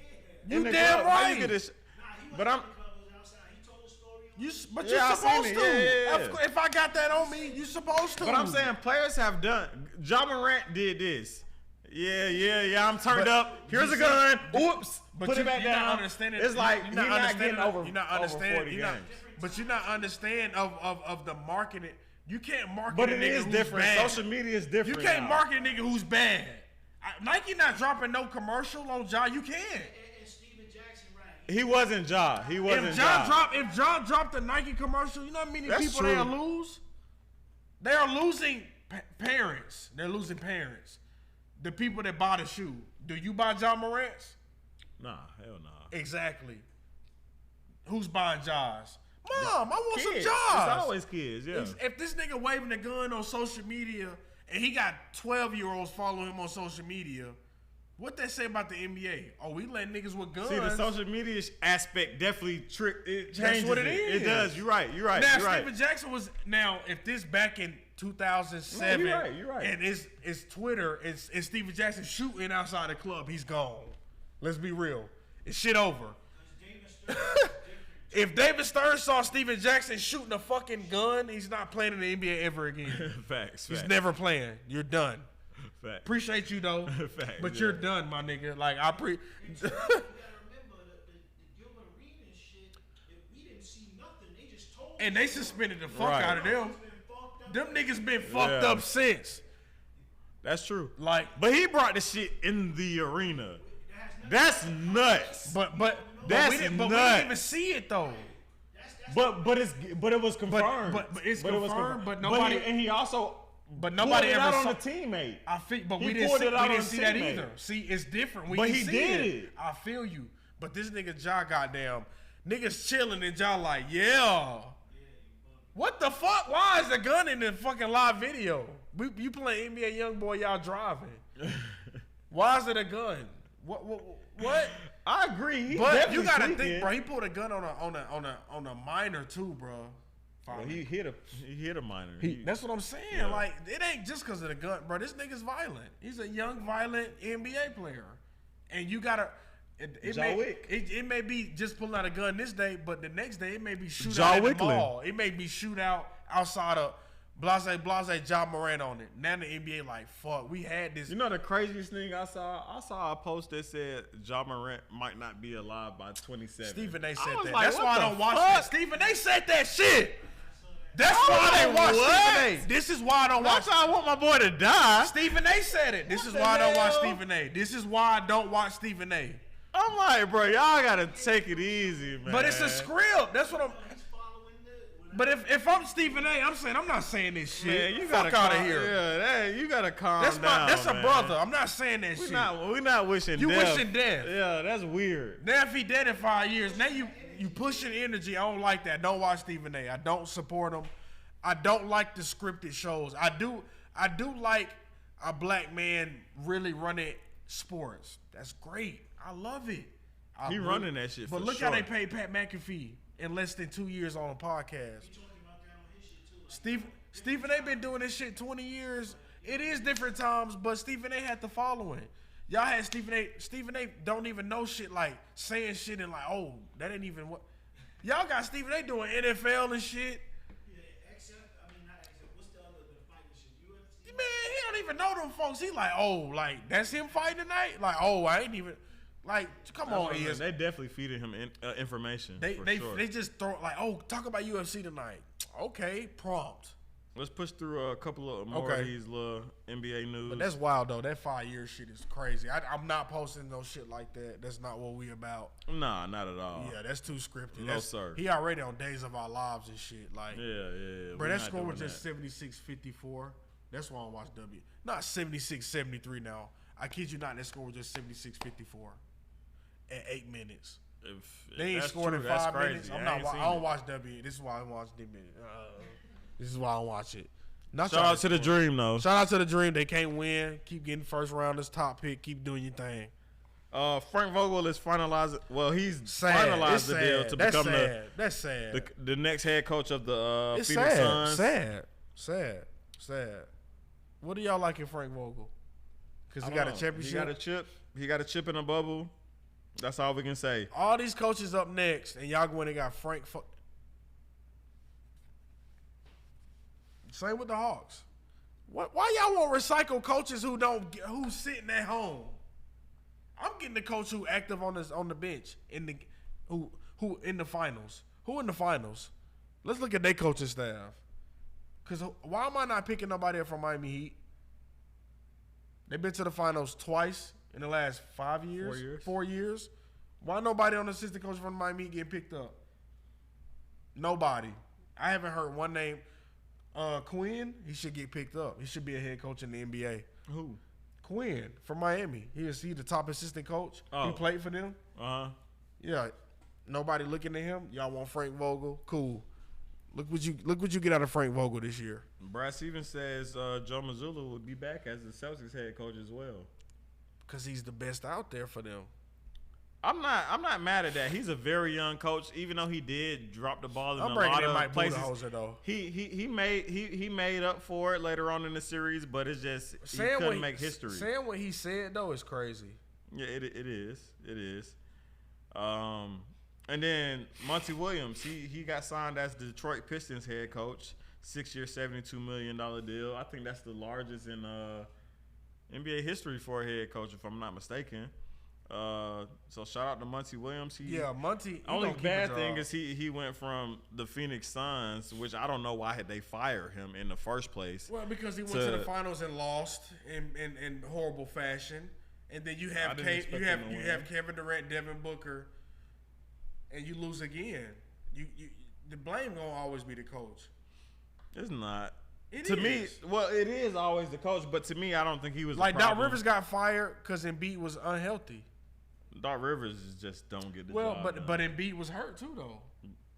S2: You
S1: in the
S2: damn
S1: club. How
S2: right.
S1: you get this-
S3: Nah, he wasn't
S1: But I'm.
S3: in the club. He was outside. He told the story on
S2: But
S1: Yeah, I
S2: you're
S1: seen
S2: supposed
S1: it.
S2: to.
S1: Yeah.
S2: If I got that on me, you supposed to.
S1: But I'm saying players have done. Ja Morant did this. Yeah. I'm turned
S2: But
S1: up. Here's
S2: you
S1: a
S2: see-
S1: gun. Oops.
S2: But
S1: Put it back
S2: you're
S1: down.
S2: not understanding.
S1: It's like
S2: you're
S1: he's not getting over.
S2: You're not
S1: over
S2: understanding.
S1: 40
S2: You're not,
S1: games.
S2: but you're not understanding of the marketing. You can't market.
S1: But
S2: a
S1: it
S2: nigga
S1: is
S2: who's
S1: different.
S2: bad.
S1: Social media is
S2: You
S1: different.
S2: can't
S1: now.
S2: market a nigga who's bad. Nike not dropping no commercial on Ja. You can't.
S3: and Steven Jackson, right?
S1: He wasn't Ja. He wasn't
S2: If John dropped the Nike commercial, you know how many
S1: That's
S2: people
S1: true.
S2: they'll lose? They are losing parents. They're losing parents. The people that buy the shoe. Do you buy John Morant's?
S1: Nah, hell nah.
S2: Exactly. Who's buying Jaws? Mom, I want some
S1: Kids.
S2: Jaws.
S1: It's always kids, yeah.
S2: If this nigga waving a gun on social media and he got 12-year-olds following him on social media, what they say about the NBA? Oh, we let niggas with guns.
S1: See, the social media aspect definitely it changes.
S2: That's what it
S1: It
S2: is.
S1: does. You're right.
S2: Now,
S1: You're right.
S2: Steven Jackson was if this back in 2007,
S1: No, you're right.
S2: and it's Twitter, it's Steven Jackson shooting outside the club, he's gone. Let's be real. It's shit over. If David Stern saw Steven Jackson shooting a fucking gun, he's not playing in the NBA ever again.
S1: Facts.
S2: He's never playing. You're done.
S1: Facts.
S2: Appreciate you though,
S1: Facts,
S2: but
S1: yeah.
S2: you're done, my nigga. Like
S3: You gotta remember the Gilbert Arenas shit. If we didn't see nothing, they just told.
S2: and they suspended the fuck
S1: Right.
S2: out of them. Them niggas been fucked up since.
S1: That's true.
S2: Like,
S1: But he brought the shit in the arena. That's nuts.
S2: but
S1: That's
S2: we didn't
S1: nuts.
S2: even see it though.
S1: But it was confirmed.
S2: but it's
S1: it was
S2: confirmed, but nobody-
S1: and he also
S2: But nobody ever
S1: on
S2: saw
S1: the teammate.
S2: I feel, but
S1: He
S2: we didn't
S1: pulled
S2: see,
S1: it out
S2: we
S1: on
S2: didn't see
S1: the
S2: that
S1: teammate.
S2: either. See, it's different. We
S1: But
S2: can
S1: he
S2: see
S1: did
S2: it.
S1: it.
S2: I feel you. But this nigga Ja, goddamn, niggas chilling and Ja like, yeah. What the fuck? Why is the gun in the fucking live video? You playing NBA YoungBoy, y'all driving. Why is it a gun? What?
S1: I agree. He
S2: But you gotta
S1: tweaking.
S2: think, bro. He pulled a gun on a minor too, bro.
S1: Well, he hit a minor.
S2: That's what I'm saying.
S1: Yeah.
S2: Like, it ain't just because of the gun, bro. This nigga's violent. He's a young, violent NBA player, and you gotta. It may be just pulling out a gun this day, but the next day it may be shootout at the mall. It may be shootout outside of blase Ja Morant on it. Now the NBA like, fuck, we had this.
S1: You know the craziest thing I saw? I saw a post that said Ja Morant might not be alive by 27.
S2: Stephen A. said that.
S1: Like,
S2: That's why I don't watch
S1: fuck?
S2: that. Stephen A. said that shit. That's why I don't watch Stephen A. This is why I don't watch.
S1: That's why I want my boy to die.
S2: Stephen A. said it. This is why I don't watch Stephen A. This is why I don't watch Stephen A.
S1: I'm like, bro, y'all gotta take it easy, man.
S2: But it's a script. That's what I'm.
S3: He's following the.
S2: But if I'm Stephen A., I'm not saying this shit.
S1: Man, you
S2: Fuck
S1: gotta
S2: out of
S1: calm-
S2: here.
S1: Yeah, you gotta calm
S2: That's
S1: down.
S2: that's a
S1: man.
S2: brother. I'm not saying that shit.
S1: We're not wishing
S2: You
S1: death.
S2: wishing death.
S1: Yeah, that's weird.
S2: Now if he dead in 5 years, now you pushing energy. I don't like that. Don't watch Stephen A. I don't support him. I don't like the scripted shows. I do like a black man really running sports. That's great. I love it.
S1: He running that shit
S2: But
S1: for
S2: look
S1: sure.
S2: how they paid Pat McAfee in less than 2 years on a podcast.
S3: Talking about that on his shit too. Like,
S2: Stephen A. been doing this shit 20 years. It is different times, but Stephen A. had the following. Y'all had Stephen A. Stephen A. don't even know shit, like saying shit and like, oh, that ain't even what. Y'all got Stephen A. doing NFL and shit.
S3: yeah, XF. I mean, not XF. What's the other the fighting shit? UFC.
S2: Man, he don't even know them folks. He like, oh, like that's him fighting tonight. Like, oh, I ain't even. Like, come on, ES.
S1: They definitely feeding him information.
S2: They
S1: for
S2: they
S1: sure.
S2: they just throw like, oh, talk about UFC tonight. Okay, prompt.
S1: Let's push through a couple of more
S2: Okay.
S1: of these little NBA news.
S2: But that's wild though. That 5 year shit is crazy. I'm not posting no shit like that. That's not what we about.
S1: Nah, not at all.
S2: Yeah, that's too scripted.
S1: No,
S2: That's,
S1: sir.
S2: He already on Days of Our Lives and shit. Like,
S1: Yeah.
S2: bro,
S1: we're
S2: that
S1: not
S2: score was
S1: doing
S2: just
S1: that.
S2: 76-54. That's why I watch W. Not 76-73 now. I kid you not, that score was just 76-54 at 8 minutes.
S1: If
S2: They ain't
S1: that's
S2: scored
S1: true,
S2: in
S1: that's
S2: 5
S1: crazy.
S2: minutes.
S1: I
S2: I
S1: ain't seen
S2: don't
S1: it.
S2: watch W. This is why I watch them. This is why I watch it. Not
S1: Shout
S2: y'all
S1: out to the
S2: score.
S1: Dream though.
S2: Shout out to the Dream. They can't win. Keep getting first rounders, top pick. Keep doing your thing.
S1: Frank Vogel is finalizing. Well, he's
S2: Sad.
S1: finalized
S2: It's
S1: the
S2: sad.
S1: deal to
S2: That's
S1: become
S2: sad. That's sad.
S1: the next head coach of the
S2: It's
S1: Phoenix
S2: sad.
S1: Suns.
S2: Sad. What do y'all like in Frank Vogel? Because he got a championship.
S1: He got a chip. He got a chip in a bubble. That's all we can say.
S2: All these coaches up next, and y'all going and got Frank. Same with the Hawks. Why y'all want recycle coaches who's sitting at home? I'm getting the coach who active on the bench who in the finals. Who in the finals? Let's look at their coaching staff. Cause why am I not picking nobody up from Miami Heat? They've been to the finals twice in the last 5 years.
S1: 4 years.
S2: 4 years. Why nobody on the assistant coach from Miami Heat getting picked up? Nobody. I haven't heard one name. Quinn, he should get picked up. He should be a head coach in the NBA.
S1: Who?
S2: Quinn from Miami. He the top assistant coach.
S1: Oh.
S2: He played for them.
S1: Uh-huh.
S2: Yeah. Nobody looking at him. Y'all want Frank Vogel? Cool. Look what you get out of Frank Vogel this year.
S1: Brad Stevens says Joe Mazzulla will be back as the Celtics head coach as well.
S2: Because he's the best out there for them.
S1: I'm not mad at that. He's a very young coach, even though he did drop the ball in
S2: I'm
S1: a
S2: bringing
S1: lot
S2: in
S1: of
S2: Mike
S1: places.
S2: Budenholzer though.
S1: He made up for it later on in the series, but it's just he couldn't make history.
S2: Saying what he said though is crazy.
S1: Yeah, it is. And then Monty Williams, he got signed as the Detroit Pistons head coach, 6-year, $72 million deal. I think that's the largest in NBA history for a head coach, if I'm not mistaken. So shout out to Monty Williams.
S2: Monty.
S1: Only bad thing is he went from the Phoenix Suns, which I don't know why they fired him in the first place.
S2: Well, because he went to the finals and lost in horrible fashion, and then you have Kevin Durant, Devin Booker, and you lose again. You the blame gonna always be the coach.
S1: It's not. To me, well, it is always the coach, but to me, I don't think he was
S2: like Doc Rivers got fired because Embiid was unhealthy.
S1: Doc Rivers just don't get the
S2: job.
S1: Well,
S2: but Embiid was hurt too, though.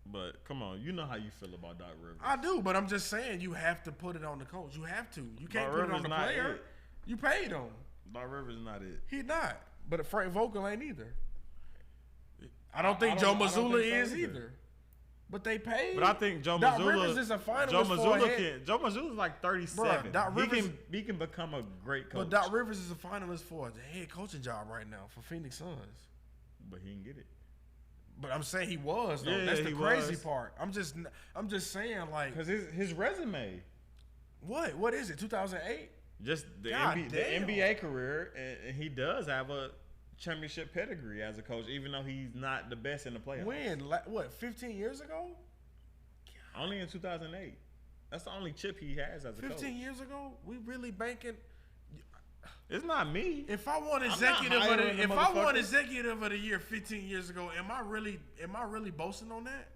S1: But come on, you know how you feel about Doc Rivers.
S2: I do, but I'm just saying you have to put it on the coach. You have to. You can't put it on the player.
S1: It.
S2: You paid him.
S1: Doc Rivers is not it.
S2: He's not. But Frank Vogel ain't either. I don't think Joe Mazzulla is either. But they paid.
S1: But I think Joe
S2: Doc
S1: Mazzulla
S2: Rivers is a finalist
S1: Joe Mazzulla's like 37. Bruh, he can become a great coach.
S2: But Doc Rivers is a finalist for the head coaching job right now for Phoenix Suns.
S1: But he didn't get it.
S2: But I'm saying he was though.
S1: Yeah,
S2: that's the crazy part. I'm just saying like
S1: because his resume.
S2: What is it? 2008.
S1: Just the NBA career, and he does have a championship pedigree as a coach, even though he's not the best in the playoffs.
S2: When? What? 15 years ago?
S1: Only in 2008. That's the only chip he has as a coach.
S2: 15 years ago? We really banking?
S1: It's not me.
S2: If I won executive of the year 15 years ago, am I really boasting on that?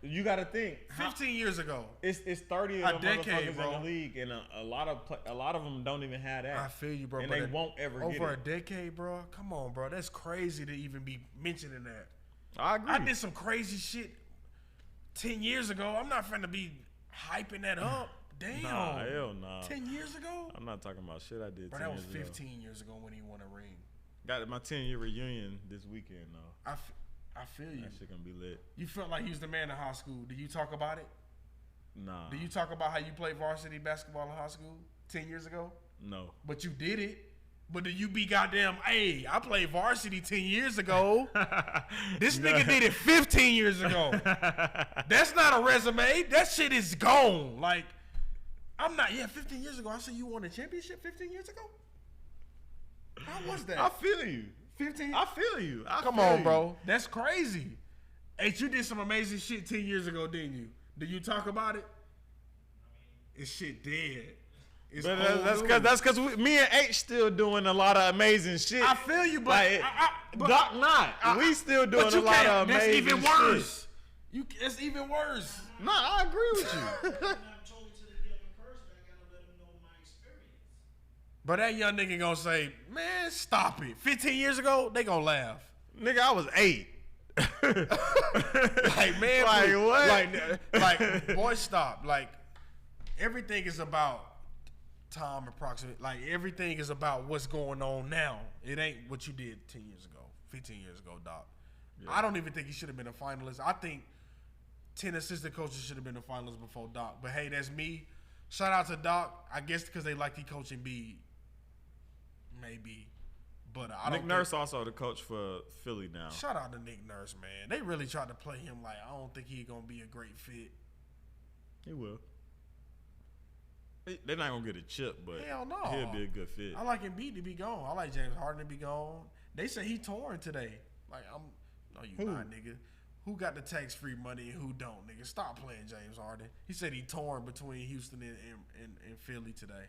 S1: You got to think
S2: 15 years ago.
S1: It's 30 of them motherfuckers in the league, and a lot of them don't even have that.
S2: I feel you, bro.
S1: And they won't ever get it.
S2: Over a decade, bro. Come on, bro. That's crazy to even be mentioning that.
S1: I agree.
S2: I did some crazy shit 10 years ago. I'm not finna be hyping that up. Damn.
S1: Nah, hell nah.
S2: 10 years ago?
S1: I'm not talking about shit I did 10 years ago.
S2: That was 15 years ago when he won a ring.
S1: Got my 10-year reunion this weekend, though.
S2: I feel you.
S1: That shit gonna be lit.
S2: You felt like he was the man in high school. Do you talk about it?
S1: Nah.
S2: Do you talk about how you played varsity basketball in high school 10 years ago?
S1: No.
S2: But you did it. But do you be goddamn, hey, I played varsity 10 years ago. This nigga did it 15 years ago. That's not a resume. That shit is gone. Like, 15 years ago. I said you won a championship 15 years ago? How was that?
S1: I feel you.
S2: 15?
S1: I feel you.
S2: Come on, bro. That's crazy. Hey, you did some amazing shit 10 years ago, didn't you? Do you talk about it? It's shit dead. It's
S1: that's because me and H still doing a lot of amazing shit.
S2: I feel you, but
S1: Doc not. We still doing a lot of amazing shit.
S2: That's even worse. It's even worse.
S1: No, I agree with you.
S2: But that young nigga gonna say, man, stop it. 15 years ago, they gonna laugh.
S1: Nigga, I was 8.
S2: Like, man,
S1: like what?
S2: Like, boy, stop. Like, everything is about time approximate. Like, everything is about what's going on now. It ain't what you did 10 years ago, 15 years ago, Doc. Yeah. I don't even think he should have been a finalist. I think 10 assistant coaches should have been a finalist before Doc. But hey, that's me. Shout out to Doc. I guess because they like he coaching Embiid. Maybe. But I don't
S1: Nick Nurse also the coach for Philly now.
S2: Shout out to Nick Nurse, man. They really tried to play him like I don't think he's gonna be a great fit.
S1: He will. They're not gonna get a chip, but
S2: hell no.
S1: He'll be a good fit.
S2: I like Embiid to be gone. I like James Harden to be gone. They say he torn today. Like no, you not, nigga. Who got the tax-free money and who don't, nigga? Stop playing James Harden. He said he torn between Houston and Philly today.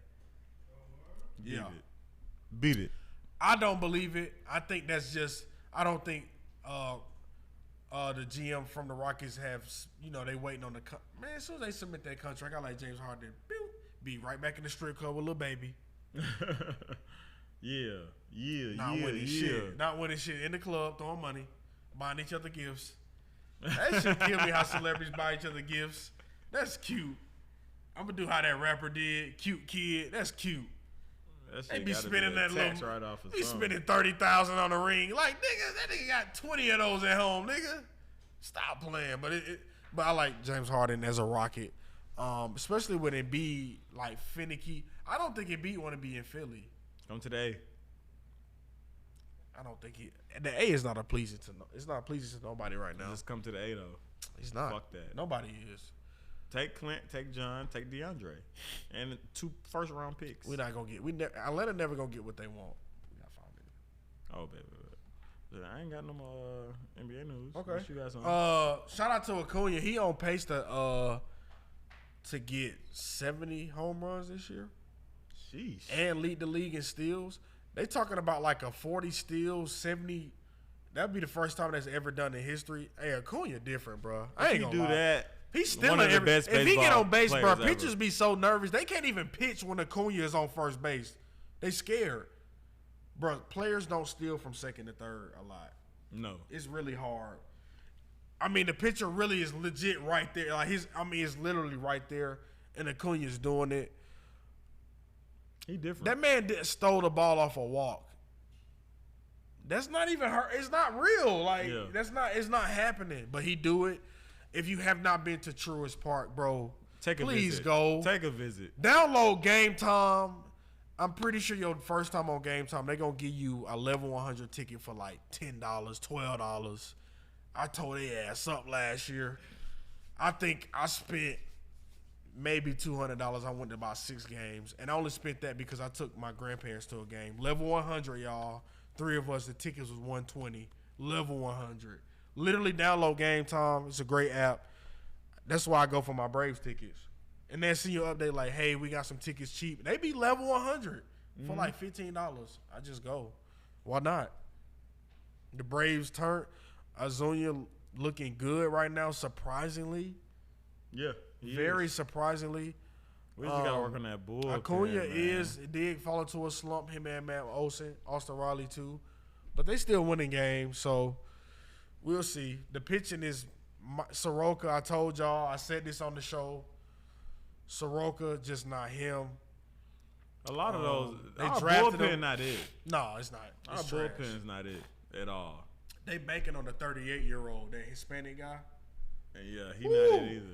S1: Beat it.
S2: I don't believe it. I think that's just. I don't think the GM from the Rockets have. They waiting on the man. As soon as they submit that contract, I like James Harden. Be right back in the strip club with Lil Baby.
S1: Not
S2: winning shit. Not winning shit in the club, throwing money, buying each other gifts. That shit kill me how celebrities buy each other gifts. That's cute. I'm gonna do how that rapper did. Cute kid. That's cute. They be spending that little.
S1: Right off
S2: he spending $30,000 on a ring. Like nigga, that nigga got 20 of those at home, nigga. Stop playing. But I like James Harden as a Rocket, especially with Embiid like finicky. I don't think Embiid want to be in Philly.
S1: Come today.
S2: I don't think the A is not a pleasing to. It's not pleasing to nobody right now.
S1: Just come to the A though.
S2: He's not.
S1: Fuck that.
S2: Nobody is.
S1: Take Clint, take John, take DeAndre, and 2 first-round picks.
S2: We're not gonna get. Atlanta never gonna get what they want. We got found it.
S1: Oh, baby. I ain't got no more NBA news.
S2: Okay.
S1: What you guys on?
S2: Shout out to Acuna. He on pace to get 70 home runs this year.
S1: Sheesh.
S2: And lead the league in steals. They talking about like a 40 steals, 70. That'd be the first time that's ever done in history. Hey, Acuna different, bro. I ain't gonna lie.
S1: That.
S2: He's still
S1: one of the best.
S2: If he get on base, bro,
S1: ever.
S2: pitchers be so nervous. They can't even pitch when Acuna is on first base. They scared. Bro, players don't steal from second to third a lot.
S1: No.
S2: It's really hard. I mean, the pitcher really is legit right there. Like it's literally right there, and Acuna's doing it.
S1: He different.
S2: That man stole the ball off a walk. That's not even her. It's not real. Like it's not happening. But he do it. If you have not been to Truist Park, bro, please go.
S1: Take a visit.
S2: Download Game Time. I'm pretty sure your first time on Game Time, they're going to give you a level 100 ticket for like $10, $12. I tore their ass up last year. I think I spent maybe $200. I went to about 6 games. And I only spent that because I took my grandparents to a game. Level 100, y'all. 3 of us, the tickets was $120. Level 100. Literally download Game Time. It's a great app. That's why I go for my Braves tickets. And then see your update like, hey, we got some tickets cheap. They be level 100 for like $15. I just go. Why not? The Braves turn. Azuña looking good right now, surprisingly.
S1: Yeah.
S2: Very surprisingly.
S1: We just got to work on that bull.
S2: Acuna did fall into a slump. Him and Matt Olson, Austin Riley too. But they still winning games, so we'll see. The pitching is Soroka. I told y'all, I said this on the show. Soroka, just not him.
S1: A lot of those.
S2: They
S1: our
S2: drafted
S1: bullpen
S2: him.
S1: not it.
S2: No, it's not.
S1: Our
S2: It's trash.
S1: bullpen's not it at all.
S2: They banking on the 38-year-old, that Hispanic guy.
S1: And yeah, he not it either.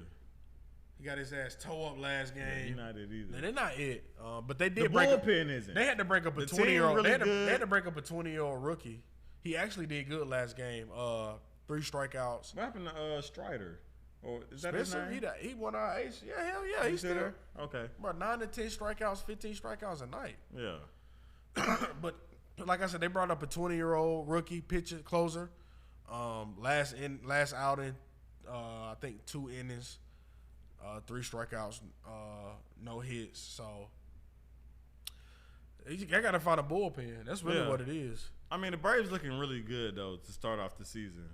S2: He got his ass toe up last game.
S1: Yeah, he not it either.
S2: No, they're not it. But they
S1: The
S2: did break up.
S1: bullpen isn't.
S2: They had to break up a
S1: The team
S2: 20-year-old.
S1: really
S2: They had to break up a 20-year-old rookie. He actually did good last game. 3 strikeouts.
S1: What happened to Strider? Or is that his
S2: Spencer,
S1: name?
S2: he won our ace. Yeah, hell yeah, he's still there.
S1: Okay.
S2: About 9 to 10 strikeouts, 15 strikeouts a night.
S1: Yeah.
S2: But like I said, they brought up a 20-year-old rookie pitcher closer. Last outing, I think 2 innings, 3 strikeouts, no hits. So I got to find a bullpen. That's really what it is.
S1: I mean, the Braves looking really good though to start off the season.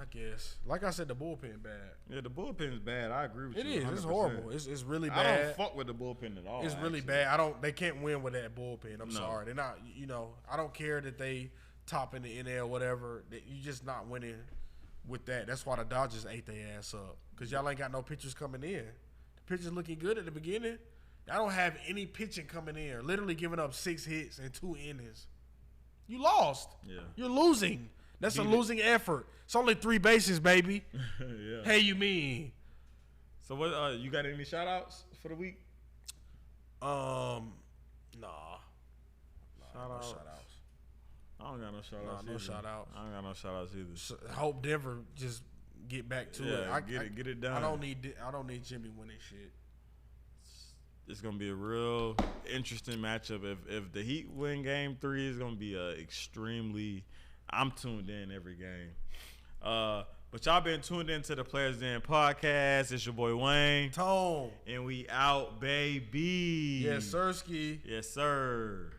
S2: I guess. Like I said, the bullpen bad.
S1: Yeah, the bullpen's bad. I agree with you.
S2: It is.
S1: 100%.
S2: It's horrible. It's really bad.
S1: I don't fuck with the bullpen at all.
S2: It's really bad. They can't win with that bullpen. I'm
S1: No.
S2: sorry. They're not. I don't care that they top in the NL, whatever. You just not winning with that. That's why the Dodgers ate their ass up because y'all ain't got no pitchers coming in. The pitchers looking good at the beginning. Y'all don't have any pitching coming in. Literally giving up 6 hits and 2 innings. You lost.
S1: Yeah.
S2: You're losing. That's a losing effort. It's only 3 bases, baby.
S1: Yeah.
S2: Hey, you mean?
S1: So what? You got any shout outs for the week?
S2: Nah.
S1: Shout-outs. I don't got no shout outs.
S2: No shout outs.
S1: I don't got no shout outs either.
S2: Hope Denver just get back to it.
S1: Get it done.
S2: I don't need Jimmy winning shit.
S1: It's gonna be a real interesting matchup. If the Heat win Game 3, it's gonna be extremely. I'm tuned in every game. But y'all been tuned into the Players Den podcast. It's your boy Wayne.
S2: Tone.
S1: And we out, baby.
S2: Yes, Sirski.
S1: Yes, sir.